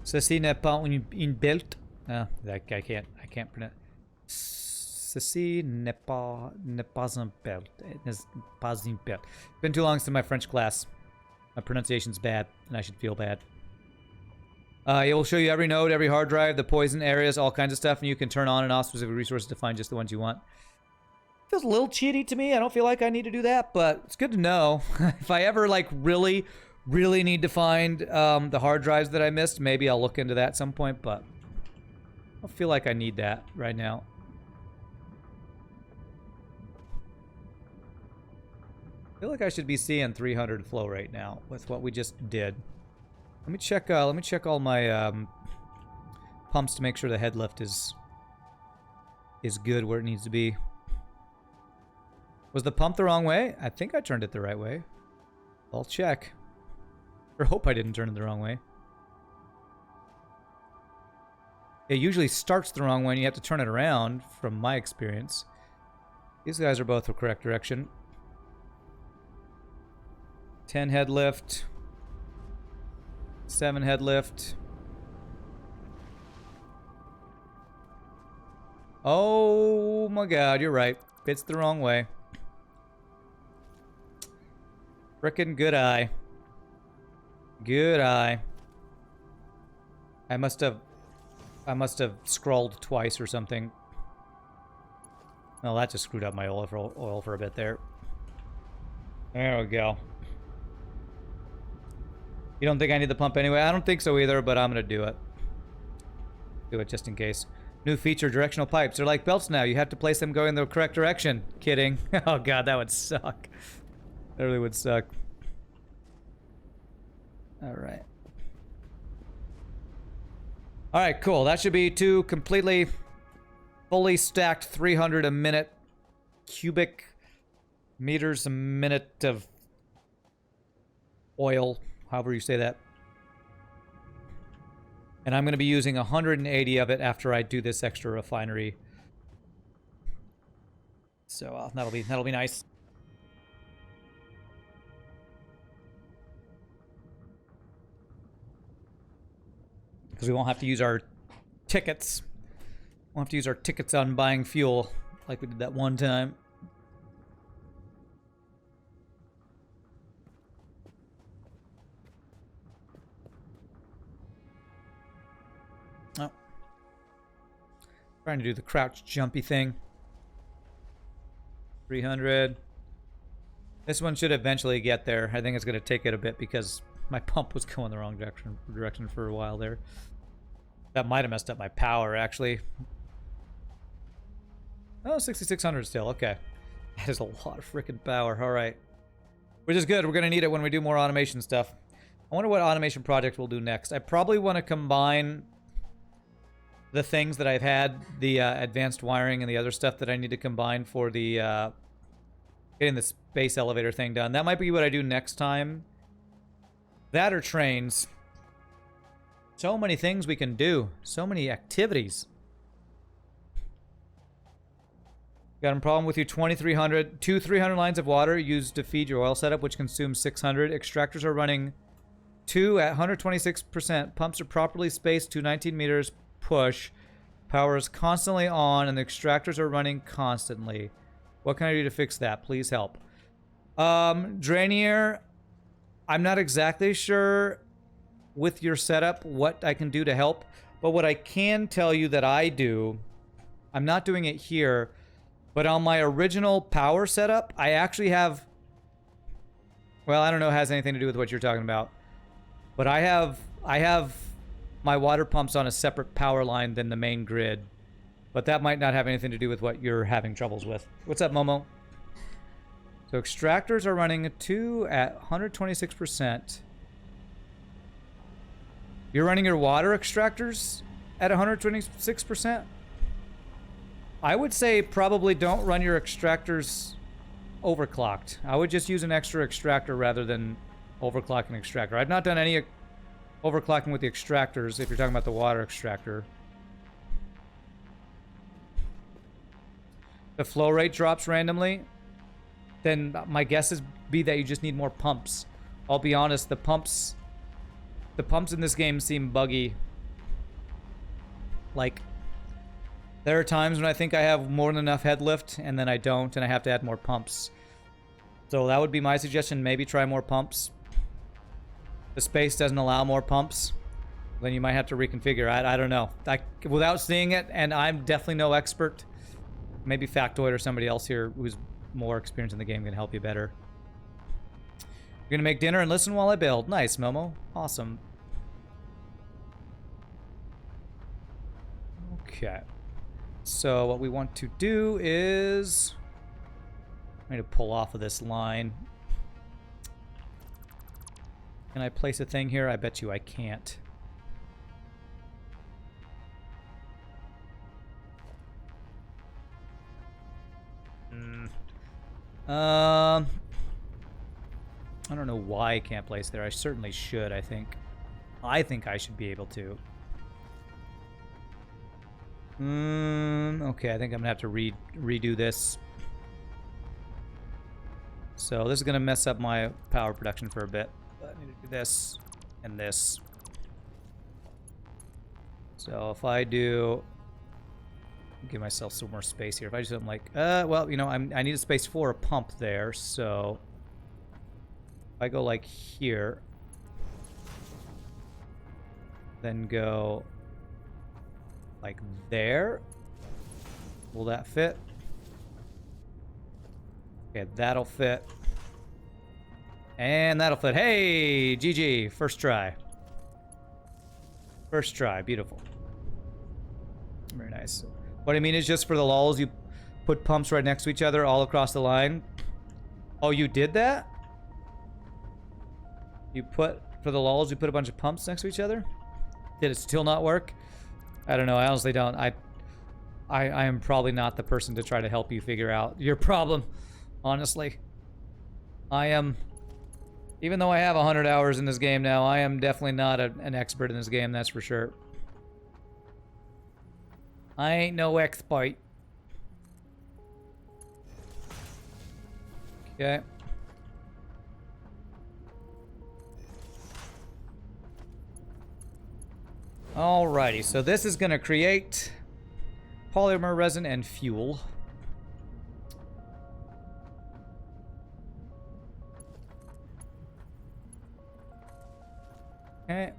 Ceci n'est pas une belt. I can't pronounce. Ceci n'est pas un belt. N'est pas une belt. Been too long since my French class. My pronunciation's bad, and I should feel bad. It will show you every node, every hard drive, the poison areas, all kinds of stuff, and you can turn on and off specific resources to find just the ones you want. Feels a little cheaty to me. I don't feel like I need to do that, but it's good to know. If I ever like really need to find the hard drives that I missed, maybe I'll look into that at some point, but I don't feel like I need that right now. I feel like I should be seeing 300 flow rate now with what we just did. Let me check all my pumps to make sure the head lift is good where it needs to be. Was the pump the wrong way? I think I turned it the right way. I'll check. Or hope I didn't turn it the wrong way. It usually starts the wrong way and you have to turn it around, from my experience. These guys are both the correct direction. 10 head lift. 7 head lift. Oh my god, you're right. It's the wrong way. Frickin' good eye. Good eye. I must have scrolled twice or something. Oh, that just screwed up my oil for a bit there. There we go. You don't think I need the pump anyway? I don't think so either, but I'm gonna do it. Do it just in case. New feature, directional pipes. They're like belts now. You have to place them going in the correct direction. Kidding. Oh god, that would suck. That really would suck. Alright. Alright, cool. That should be 2 completely, fully stacked 300 a minute cubic meters a minute of oil, however you say that. And I'm going to be using 180 of it after I do this extra refinery. So that'll be nice. Because we won't have to use our tickets. Won't have to use our tickets on buying fuel like we did that one time. Oh. Trying to do the crouch jumpy thing. 300. This one should eventually get there. I think it's going to take it a bit because my pump was going the wrong direction for a while there. That might have messed up my power, actually. Oh, 6,600 still. Okay. That is a lot of freaking power. All right. Which is good. We're going to need it when we do more automation stuff. I wonder what automation project we'll do next. I probably want to combine the things that I've had, the advanced wiring and the other stuff that I need to combine for the getting the space elevator thing done. That might be what I do next time. That or trains. So many things we can do. So many activities. Got a problem with your 2,300. 300 lines of water used to feed your oil setup, which consumes 600. Extractors are running 2 at 126%. Pumps are properly spaced to 19 meters. Push. Power is constantly on, and the extractors are running constantly. What can I do to fix that? Please help. Drainier, I'm not exactly sure with your setup what I can do to help, but what I can tell you that I do, I'm not doing it here, but on my original power setup, I actually have, well, I don't know if it has anything to do with what you're talking about, but I have my water pumps on a separate power line than the main grid, but that might not have anything to do with what you're having troubles with. What's up, Momo? So extractors are running 2 at 126%. You're running your water extractors at 126%? I would say probably don't run your extractors overclocked. I would just use an extra extractor rather than overclock an extractor. I've not done any overclocking with the extractors if you're talking about the water extractor. The flow rate drops randomly, then my guess is that you just need more pumps. I'll be honest, the pumps in this game seem buggy. Like, there are times when I think I have more than enough head lift, and then I don't, and I have to add more pumps. So that would be my suggestion, maybe try more pumps. The space doesn't allow more pumps, then you might have to reconfigure. I don't know. Without seeing it, and I'm definitely no expert, maybe Factoid or somebody else here who's more experienced in the game can help you better. You're gonna make dinner and listen while I build. Nice, Momo. Awesome. Okay. So what we want to do is, I need to pull off of this line. Can I place a thing here? I bet you I can't. I don't know why I can't place there. I certainly should, I think. I think I should be able to. Okay, I think I'm gonna have to redo this. So this is going to mess up my power production for a bit. But I need to do this and this. So if I do... give myself some more space here. If I do something like... well, you know, I need a space for a pump there, so... if I go like here... then go... like there... will that fit? Okay, that'll fit. And that'll fit. Hey, GG, first try. First try, beautiful. Very nice. What I mean is just for the lulz, you put pumps right next to each other all across the line. Oh, you did that? You put, for the lulz, you put a bunch of pumps next to each other? Did it still not work? I don't know, I honestly don't. I am probably not the person to try to help you figure out your problem. Honestly, I am, even though I have 100 hours in this game now, I am definitely not an expert in this game, that's for sure. I ain't no expert. Okay. Alrighty, so this is gonna create polymer resin and fuel. Okay.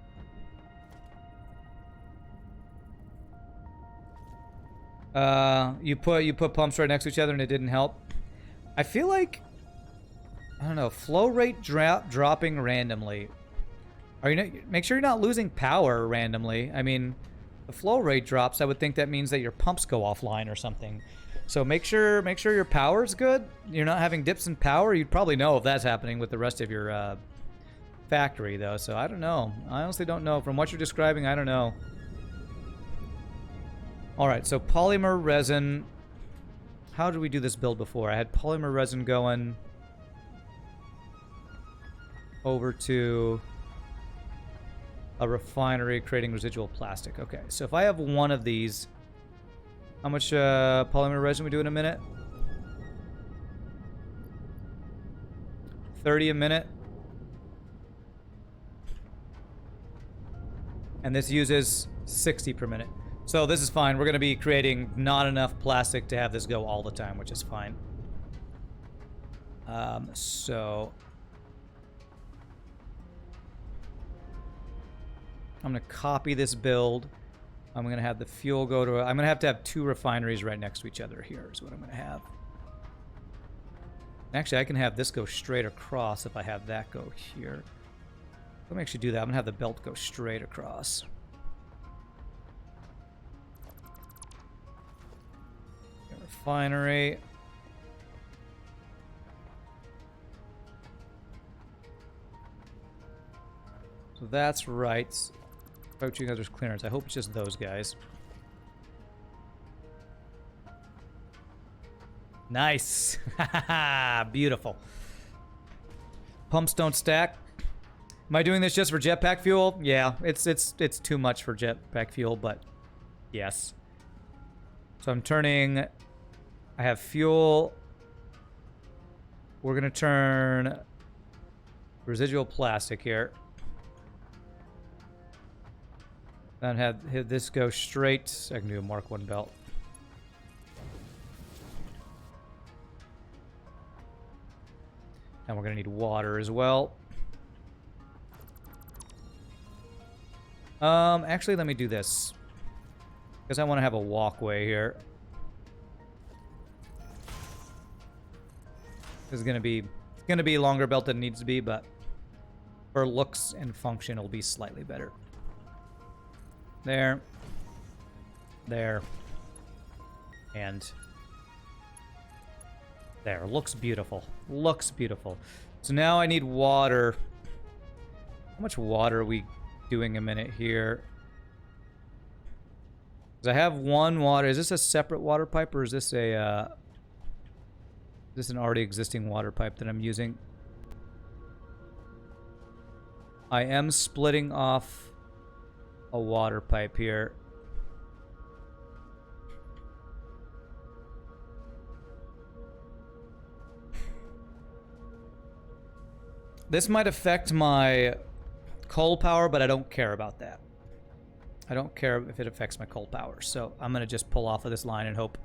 You put pumps right next to each other and it didn't help. I feel like, I don't know, flow rate dropping randomly. Are you not, make sure you're not losing power randomly. I mean, the flow rate drops. I would think that means that your pumps go offline or something. So make sure your power's good. You're not having dips in power. You'd probably know if that's happening with the rest of your factory, though. So I don't know. I honestly don't know. From what you're describing, I don't know. All right, so polymer resin. How did we do this build before? I had polymer resin going over to a refinery creating residual plastic. Okay, so if I have one of these, how much polymer resin we do in a minute? 30 a minute. And this uses 60 per minute. So this is fine. We're going to be creating not enough plastic to have this go all the time, which is fine. So I'm going to copy this build. I'm going to have the fuel go to... I'm going to have 2 refineries right next to each other here is what I'm going to have. Actually, I can have this go straight across if I have that go here. Let me actually do that. I'm going to have the belt go straight across. Refinery. So that's right. Approaching others clearance. I hope it's just those guys. Nice. Beautiful. Pumps don't stack. Am I doing this just for jetpack fuel? Yeah, it's too much for jetpack fuel, but yes. So I'm turning... I have fuel. We're going to turn residual plastic here. Then have this go straight. I can do a Mark 1 belt. And we're going to need water as well. Actually, let me do this. Because I want to have a walkway here. This is going to be longer belt than it needs to be, but for looks and function, it'll be slightly better. There. There. And there. Looks beautiful. Looks beautiful. So now I need water. How much water are we doing a minute here? Because I have one water. Is this a separate water pipe or is this a... Is this an already existing water pipe that I'm using? I am splitting off a water pipe here. This might affect my coal power, but I don't care about that. I don't care if it affects my coal power. So I'm going to just pull off of this line and hope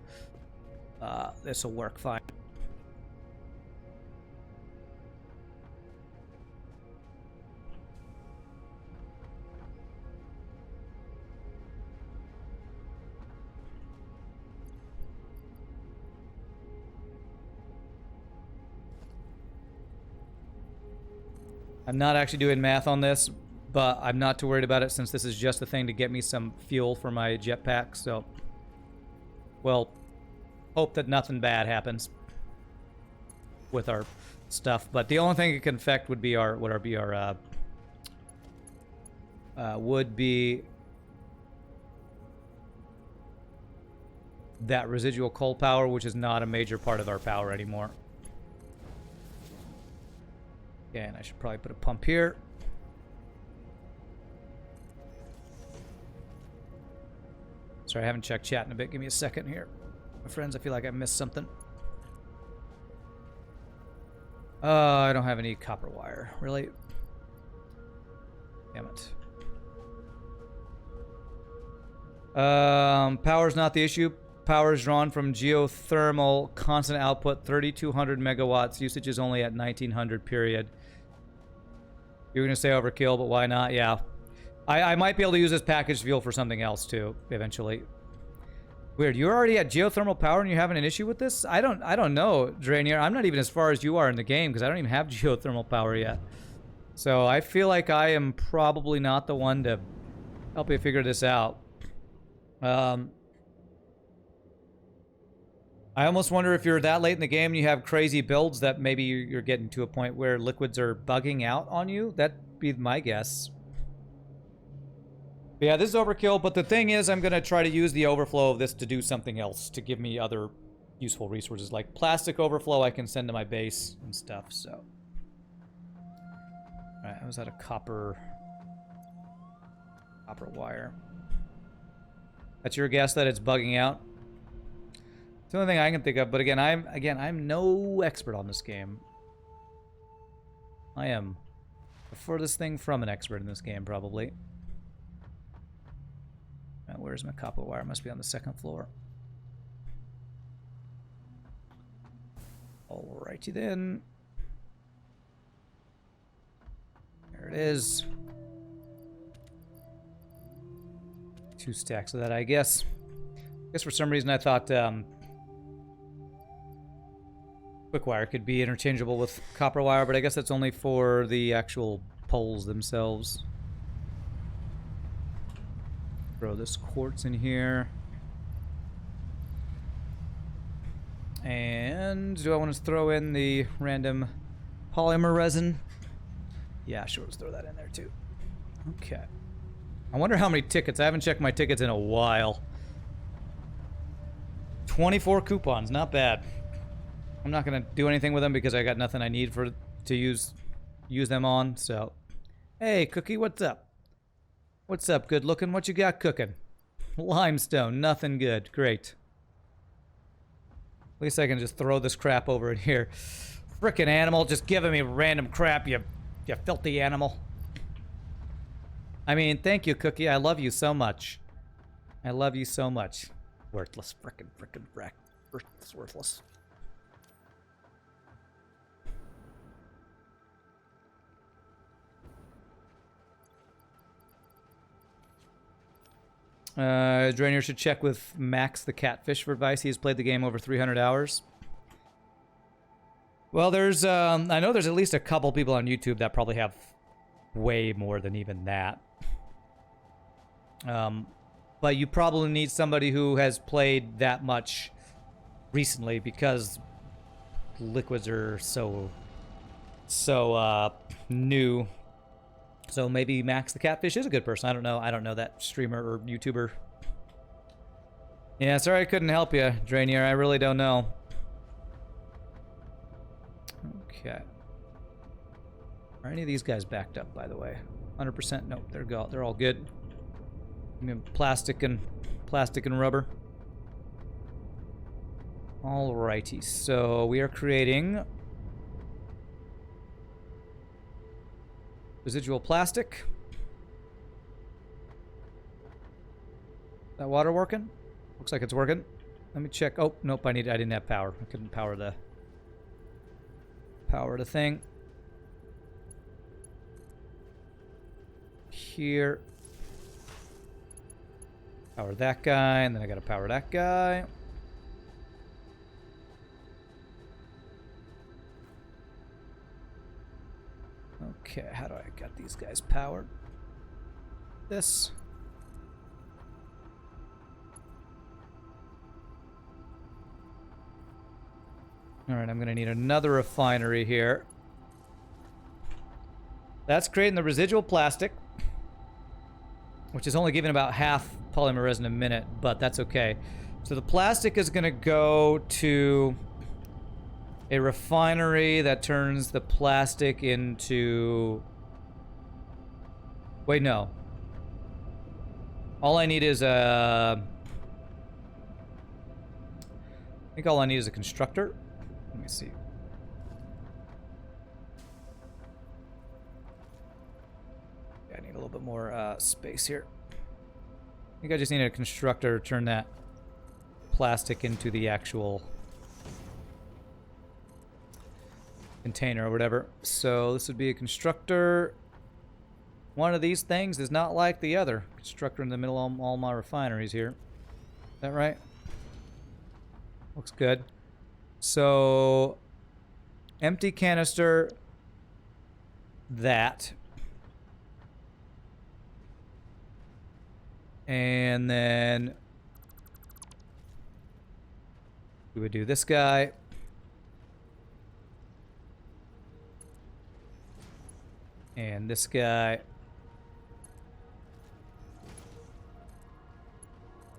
this will work fine. I'm not actually doing math on this, but I'm not too worried about it since this is just a thing to get me some fuel for my jetpack. So, well, hope that nothing bad happens with our stuff. But the only thing it can affect would be that residual coal power, which is not a major part of our power anymore. Okay, and I should probably put a pump here. Sorry, I haven't checked chat in a bit. Give me a second here. My friends, I feel like I missed something. I don't have any copper wire. Really? Damn it. Power's not the issue. Power is drawn from geothermal, constant output, 3,200 megawatts. Usage is only at 1,900, period. You're going to say overkill, but why not? Yeah. I might be able to use this packaged fuel for something else, too, eventually. Weird. You're already at geothermal power and you're having an issue with this? I don't know, Drainier. I'm not even as far as you are in the game because I don't even have geothermal power yet. So I feel like I am probably not the one to help you figure this out. I almost wonder if you're that late in the game and you have crazy builds that maybe you're getting to a point where liquids are bugging out on you. That'd be my guess. But yeah, this is overkill, but the thing is I'm going to try to use the overflow of this to do something else, to give me other useful resources, like plastic overflow I can send to my base and stuff, so. Alright, I was out of copper wire. That's your guess that it's bugging out? It's the only thing I can think of, but again, I'm no expert on this game. I am the furthest thing from an expert in this game, probably. Now, where's my copper wire? It must be on the second floor. Alrighty then. There it is. 2 stacks of that, I guess. I guess for some reason I thought quick wire could be interchangeable with copper wire, but I guess that's only for the actual poles themselves. Throw this quartz in here. And do I want to throw in the random polymer resin? Yeah, sure, let's throw that in there too. Okay. I wonder how many tickets. I haven't checked my tickets in a while. 24 coupons, not bad. I'm not gonna do anything with them because I got nothing I need to use them on, so. Hey, Cookie, what's up? What's up, good looking? What you got cooking? Limestone, nothing good. Great. At least I can just throw this crap over in here. Frickin' animal, just giving me random crap, you filthy animal. I mean, thank you, Cookie. I love you so much. I love you so much. Worthless, frickin' wreck. Worthless. Drainier should check with Max the Catfish for advice. He has played the game over 300 hours. Well, there's, I know there's at least a couple people on YouTube that probably have way more than even that. But you probably need somebody who has played that much recently because liquids are so new. So maybe Max the Catfish is a good person. I don't know. I don't know that streamer or YouTuber. Yeah, sorry I couldn't help you, Drainier. I really don't know. Okay. Are any of these guys backed up, by the way? 100%? Nope, they're all good. I mean, plastic and rubber. Alrighty, so we are creating Residual plastic. That water working? Looks like it's working. Let me check. Oh, nope, I didn't have power. I couldn't power the thing. Here. Power that guy, and then I gotta power that guy. Okay, how do I get these guys powered? This. Alright, I'm gonna need another refinery here. That's creating the residual plastic, which is only giving about half polymer resin a minute, but that's okay. So the plastic is gonna go to a refinery that turns the plastic into... Wait, no. All I need is a... I think all I need is a constructor. Let me see. Yeah, I need a little bit more space here. I think I just need a constructor to turn that plastic into the actual container or whatever. So this would be a constructor. One of these things is not like the other. Constructor in the middle of all my refineries here. Is that right? Looks good. So empty canister, that. And then we would do this guy. And this guy.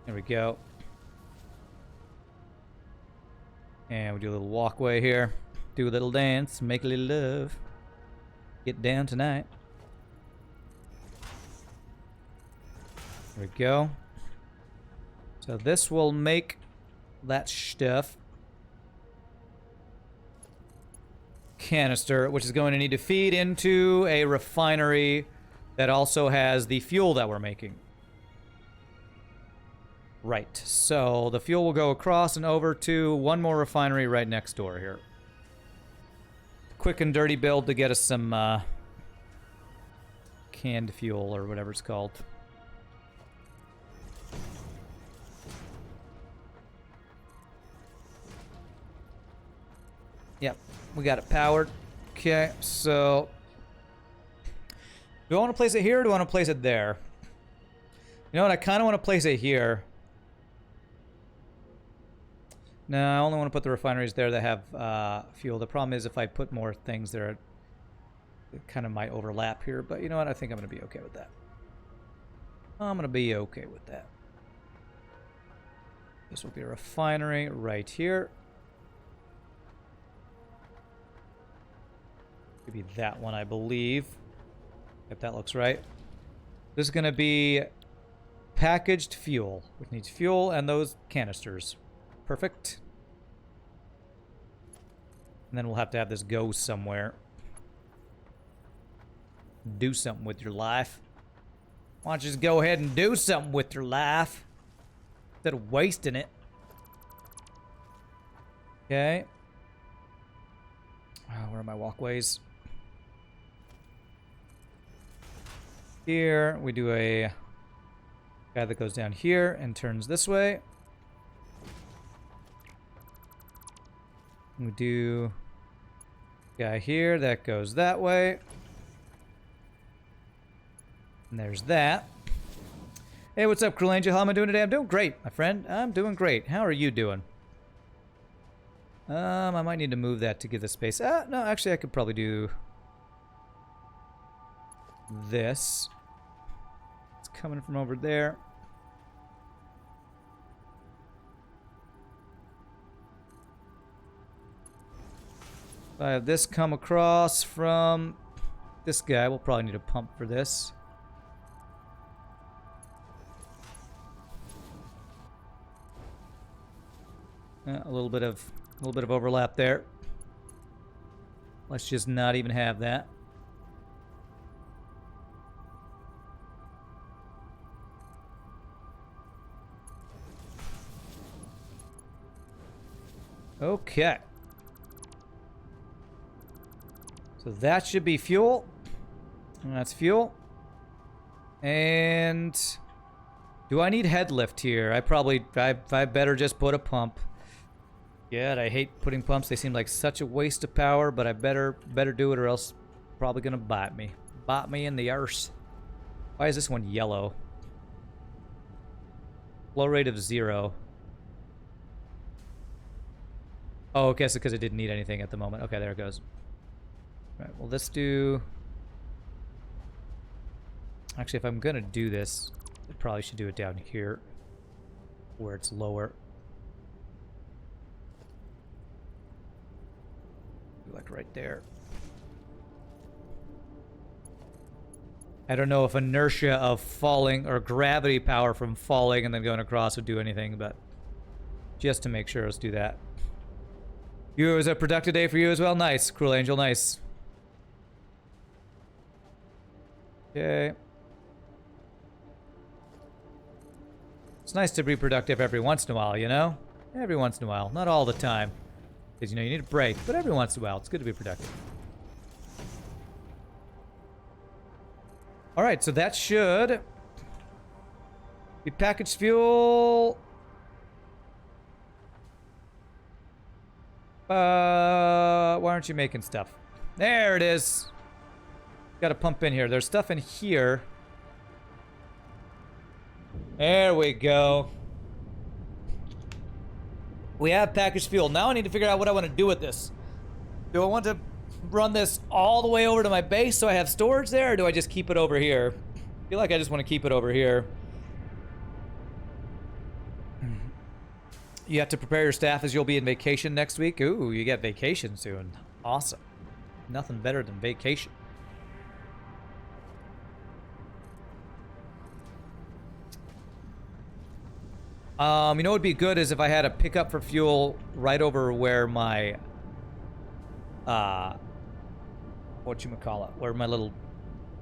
There we go. And we do a little walkway here. Do a little dance, make a little love. Get down tonight. There we go. So this will make that stuff. Canister, which is going to need to feed into a refinery that also has the fuel that we're making. Right, so the fuel will go across and over to one more refinery right next door here. Quick and dirty build to get us some canned fuel or whatever it's called. Yep, we got it powered. Okay, so do I want to place it here or do I want to place it there? You know what, I kind of want to place it here. No, I only want to put the refineries there that have fuel. The problem is if I put more things there, it kind of might overlap here. But you know what, I think I'm going to be okay with that. I'm going to be okay with that. This will be a refinery right here. Maybe that one, I believe. If that looks right. This is going to be packaged fuel, which needs fuel and those canisters. Perfect. And then we'll have to have this go somewhere. Do something with your life. Why don't you just go ahead and do something with your life instead of wasting it. Okay. Where are my walkways? Here, we do a guy that goes down here and turns this way. We do guy here that goes that way. And there's that. Hey, what's up, Cruel Angel? How am I doing today? I'm doing great, my friend. I'm doing great. How are you doing? I might need to move that to give the space. No, actually, I could probably do this. It's coming from over there. If I have this come across from this guy, we'll probably need a pump for this. A little bit of overlap there. Let's just not even have that. Okay. So that should be fuel. And that's fuel. And do I need head lift here? I better just put a pump. Yeah, I hate putting pumps. They seem like such a waste of power, but I better do it or else probably gonna bite me. Bite me in the arse. Why is this one yellow? Flow rate of 0. Oh, I guess because it didn't need anything at the moment. Okay, there it goes. All right, well, let's do... Actually, if I'm gonna do this, I probably should do it down here, where it's lower. Like right there. I don't know if inertia of falling or gravity power from falling and then going across would do anything, but just to make sure, let's do that. It was a productive day for you as well. Nice, Cruel Angel, nice. Okay. It's nice to be productive every once in a while, you know? Every once in a while, not all the time. Because, you know, you need a break, but every once in a while, it's good to be productive. Alright, so that should be packaged fuel. Why aren't you making stuff? There it is. Got to pump in here. There's stuff in here. There we go. We have packaged fuel. Now I need to figure out what I want to do with this. Do I want to run this all the way over to my base so I have storage there, or do I just keep it over here? I feel like I just want to keep it over here. You have to prepare your staff as you'll be in vacation next week. Ooh, you get vacation soon. Awesome. Nothing better than vacation. You know what would be good is if I had a pickup for fuel right over where my, whatchamacallit, where my little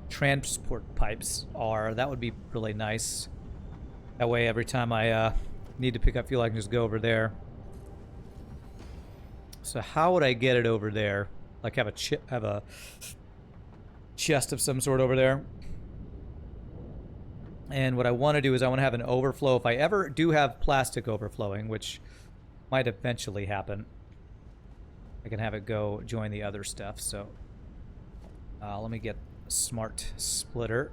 transport pipes are. That would be really nice. That way every time I, need to pick up fuel, I can just go over there. So how would I get it over there? Like have a chest of some sort over there. And what I want to do is I want to have an overflow. If I ever do have plastic overflowing, which might eventually happen, I can have it go join the other stuff. So let me get a smart splitter.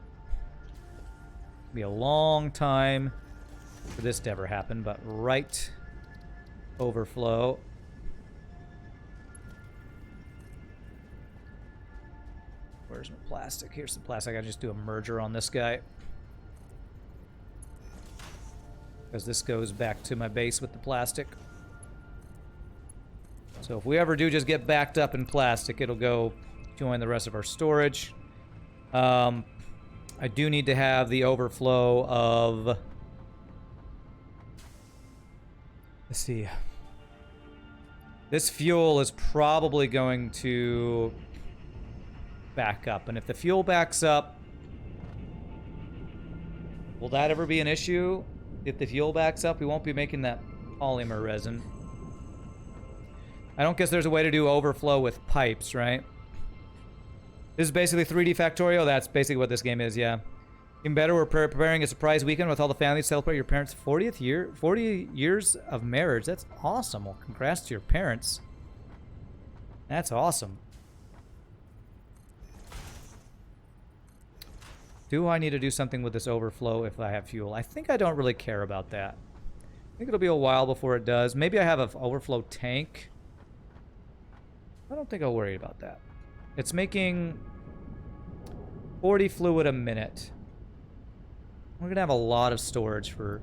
It'll be a long time for this to ever happen, but right overflow. Where's my plastic? Here's some plastic. I gotta just do a merger on this guy, because this goes back to my base with the plastic. So if we ever do just get backed up in plastic, it'll go join the rest of our storage. I do need to have the overflow of... Let's see. This fuel is probably going to back up. And if the fuel backs up, will that ever be an issue? If the fuel backs up, we won't be making that polymer resin. I don't guess there's a way to do overflow with pipes, right? This is basically 3D Factorio. That's basically what this game is, yeah. Even better, we're preparing a surprise weekend with all the family to celebrate your parents' 40th year, 40 years of marriage. That's awesome. Well, congrats to your parents. That's awesome. Do I need to do something with this overflow if I have fuel? I think I don't really care about that. I think it'll be a while before it does. Maybe I have an overflow tank. I don't think I'll worry about that. It's making 40 fluid a minute. We're gonna have a lot of storage for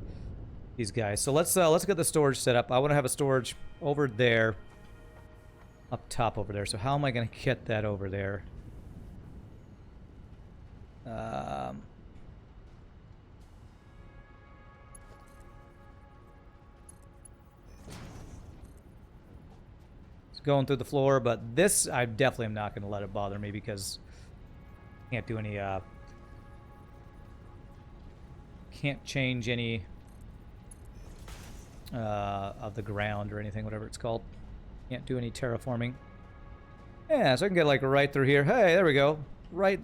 these guys. So let's get the storage set up. I want to have a storage over there, up top over there. So how am I gonna get that over there? It's going through the floor, but this I definitely am not going to let it bother me because I can't do any can't change any of the ground or anything, whatever it's called. Can't do any terraforming. Yeah, so I can get like right through here. Hey, there we go. Right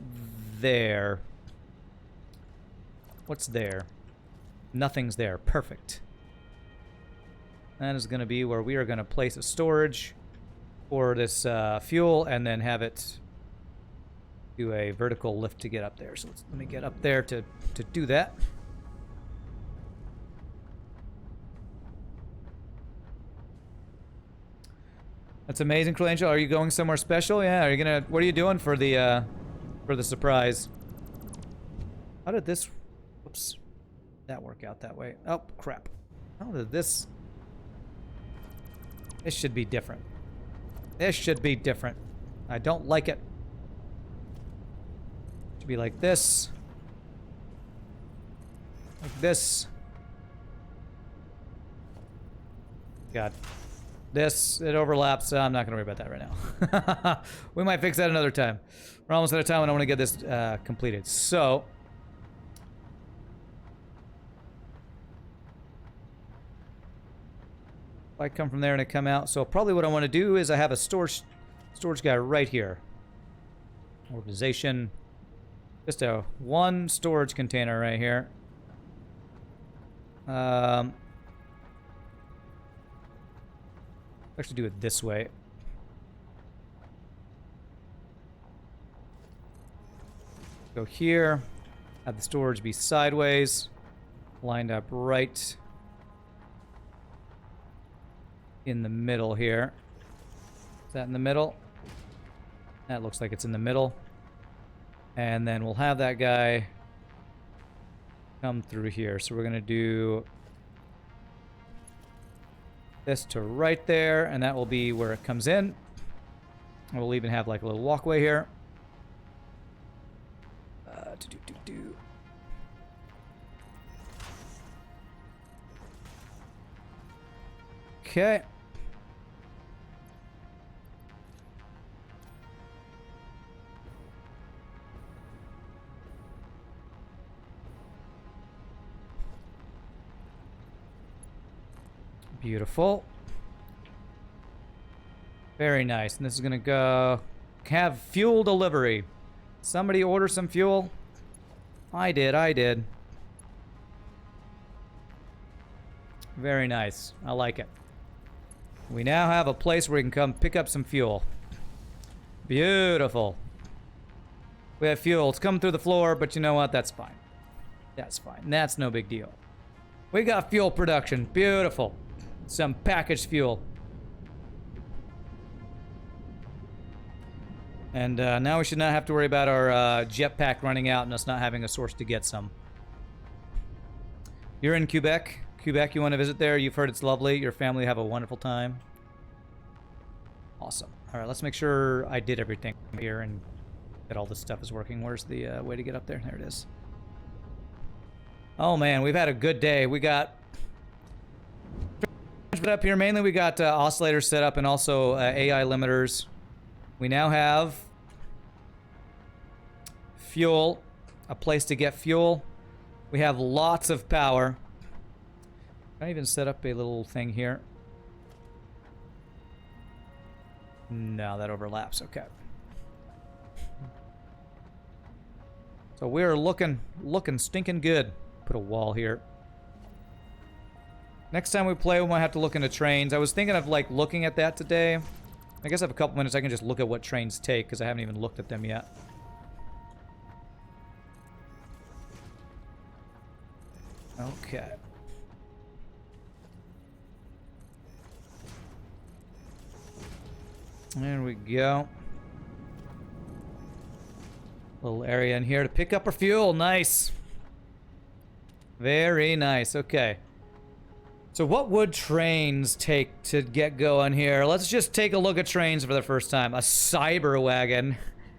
there. What's there? Nothing's there. Perfect. That is going to be where we are going to place a storage for this fuel and then have it do a vertical lift to get up there. So let me get up there to do that. That's amazing, Angel. Are you going somewhere special? Yeah. Are you gonna? What are you doing for the surprise? How did this? Whoops. That work out that way? Oh crap! How did this? This should be different. This should be different. I don't like it. Should be like this. Like this. God. This, it overlaps. I'm not going to worry about that right now. We might fix that another time. We're almost out of time and I want to get this completed. So, if I come from there and I come out. So probably what I want to do is I have a storage guy right here. Organization. Just a one storage container right here. Actually do it this way. Go here. Have the storage be sideways. Lined up right in the middle here. Is that in the middle? That looks like it's in the middle. And then we'll have that guy come through here. So we're going to do this to right there, and that will be where it comes in. And we'll even have like a little walkway here. Okay. Beautiful. Very nice. And this is gonna go have fuel delivery. Somebody order some fuel? I did. Very nice. I like it. We now have a place where we can come pick up some fuel. Beautiful. We have fuel. It's coming through the floor, but you know what? That's fine. That's fine. That's no big deal. We got fuel production. Beautiful. Some packaged fuel. And now we should not have to worry about our jetpack running out and us not having a source to get some. You're in Quebec. Quebec, you want to visit there? You've heard it's lovely. Your family have a wonderful time. Awesome. All right, let's make sure I did everything here and that all this stuff is working. Where's the way to get up there? There it is. Oh, man, we've had a good day. We got... up here mainly we got oscillators set up and also AI limiters. We now have fuel, a place to get fuel. We have lots of power. Can I even set up a little thing here? No, that overlaps. Okay. So we're looking stinking good. Put a wall here. Next time we play, we might have to look into trains. I was thinking of, like, looking at that today. I guess I have a couple minutes. I can just look at what trains take, because I haven't even looked at them yet. Okay. There we go. Little area in here to pick up our fuel. Nice. Very nice. Okay. So what would trains take to get going here? Let's just take a look at trains for the first time. A cyber wagon.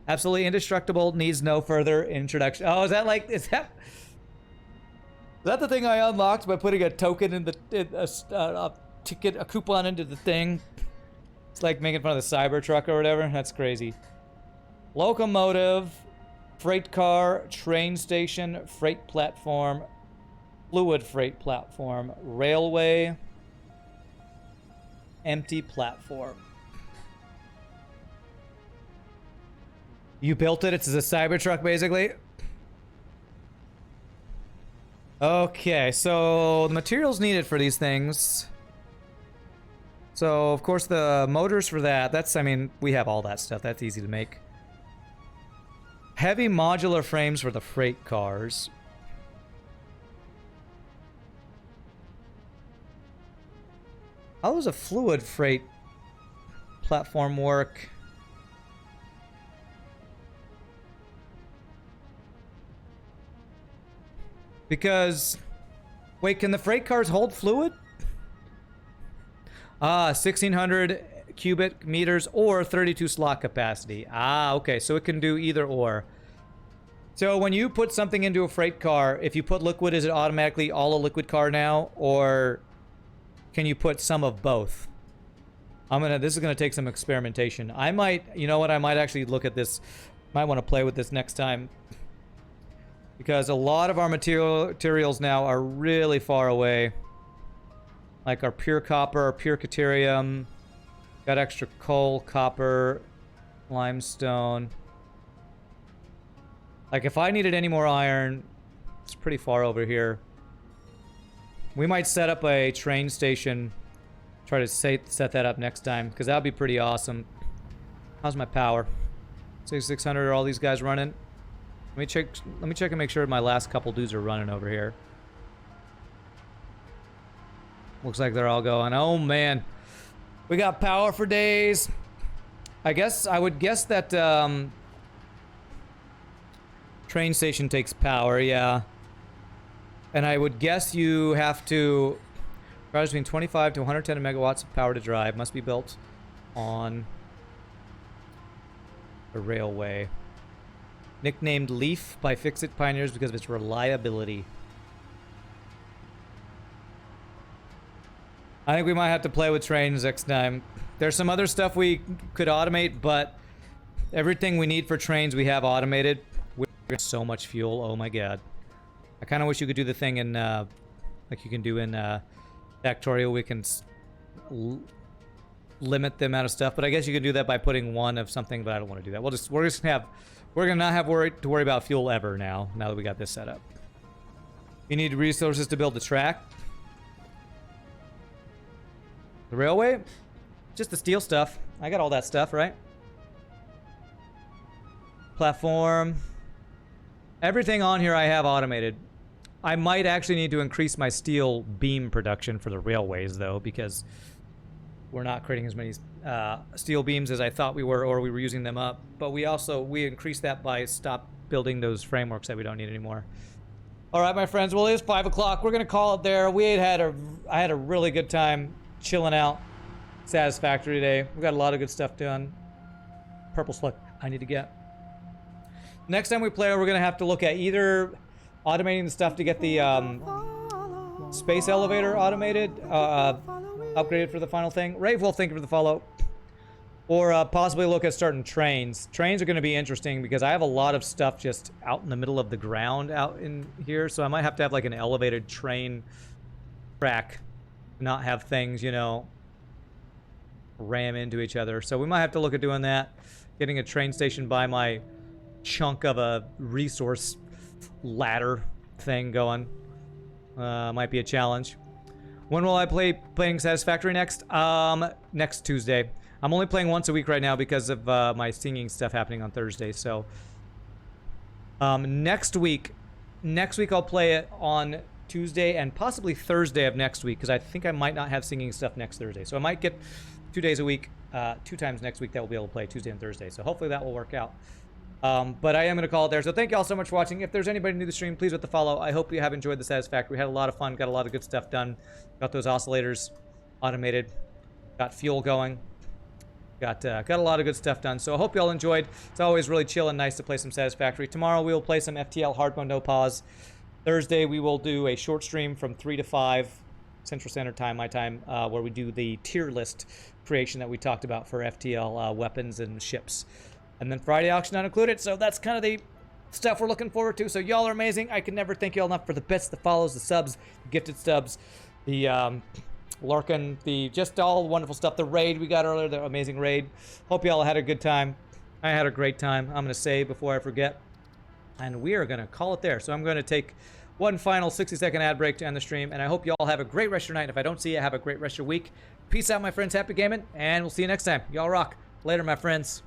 Absolutely indestructible, needs no further introduction. Oh, is that like, is that the thing I unlocked by putting a token in a ticket, a coupon into the thing? It's like making fun of the Cybertruck or whatever. That's crazy. Locomotive, freight car, train station, freight platform, fluid freight platform, railway, empty platform. You built it. It's a Cybertruck, basically. Okay, so the materials needed for these things. So, of course, the motors for that, that's, I mean, we have all that stuff. That's easy to make. Heavy modular frames for the freight cars. How does a fluid freight platform work? Because, wait, can the freight cars hold fluid? 1600 cubic meters or 32 slot capacity. Okay, so it can do either or. So when you put something into a freight car, if you put liquid, is it automatically all a liquid car now? Or can you put some of both? This is gonna take some experimentation. I might, you know what, I might actually look at this. Might want to play with this next time. Because a lot of our materials now are really far away. Like our pure copper, our pure caterium. Got extra coal, copper, limestone. Like if I needed any more iron, it's pretty far over here. We might set up a train station. Try to set that up next time, because that would be pretty awesome. How's my power? 6600, are all these guys running? Let me check and make sure my last couple dudes are running over here. Looks like they're all going. Oh man, we got power for days. I would guess that train station takes power, yeah. And I would guess you have to requires between 25 to 110 megawatts of power to drive. Must be built on a railway. Nicknamed Leaf by Fix-It Pioneers because of its reliability. I think we might have to play with trains next time. There's some other stuff we could automate, but everything we need for trains we have automated. We have so much fuel, oh my god. I kind of wish you could do the thing in, like you can do in Factorial. We can limit the amount of stuff, but I guess you can do that by putting one of something, but I don't want to do that. We're gonna not have to worry about fuel ever now that we got this set up. You need resources to build the track. The railway? Just the steel stuff. I got all that stuff, right? Platform. Everything on here I have automated. I might actually need to increase my steel beam production for the railways, though, because we're not creating as many steel beams as I thought we were, or we were using them up. But we increased that by stop building those frameworks that we don't need anymore. All right, my friends. Well, it is 5 o'clock. We're gonna call it there. I had a really good time chilling out. Satisfactory today. We got a lot of good stuff done. Purple slug I need to get. Next time we play, we're gonna have to look at either automating the stuff to get the space elevator automated, upgraded for the final thing. Rave will think of the follow. Or possibly look at starting trains. Trains are going to be interesting because I have a lot of stuff just out in the middle of the ground out in here. So I might have to have like an elevated train track. Not have things, you know, ram into each other. So we might have to look at doing that. Getting a train station by my chunk of a resource ladder thing going. Might be a challenge. When will I playing Satisfactory next? Next Tuesday. I'm only playing once a week right now because of my singing stuff happening on Thursday. So next week I'll play it on Tuesday and possibly Thursday of next week because I think I might not have singing stuff next Thursday. So I might get 2 days a week, 2 times next week that we'll be able to play Tuesday and Thursday. So hopefully that will work out. But I am going to call it there. So thank you all so much for watching. If there's anybody new to the stream, please hit the follow. I hope you have enjoyed the Satisfactory. We had a lot of fun, got a lot of good stuff done. Got those oscillators automated, got fuel going. Got a lot of good stuff done. So I hope you all enjoyed. It's always really chill and nice to play some Satisfactory. Tomorrow we will play some FTL hard mode, no pause. Thursday we will do a short stream from 3 to 5 Central Standard Time, my time, where we do the tier list creation that we talked about for FTL weapons and ships. And then Friday auction not included. So that's kind of the stuff we're looking forward to. So y'all are amazing. I can never thank you all enough for the bits, the follows, the subs, the gifted subs, the Larkin, just all wonderful stuff. The raid we got earlier, the amazing raid. Hope you all had a good time. I had a great time. I'm going to save before I forget. And we are going to call it there. So I'm going to take one final 60-second ad break to end the stream. And I hope you all have a great rest of your night. If I don't see you, have a great rest of your week. Peace out, my friends. Happy gaming. And we'll see you next time. Y'all rock. Later, my friends.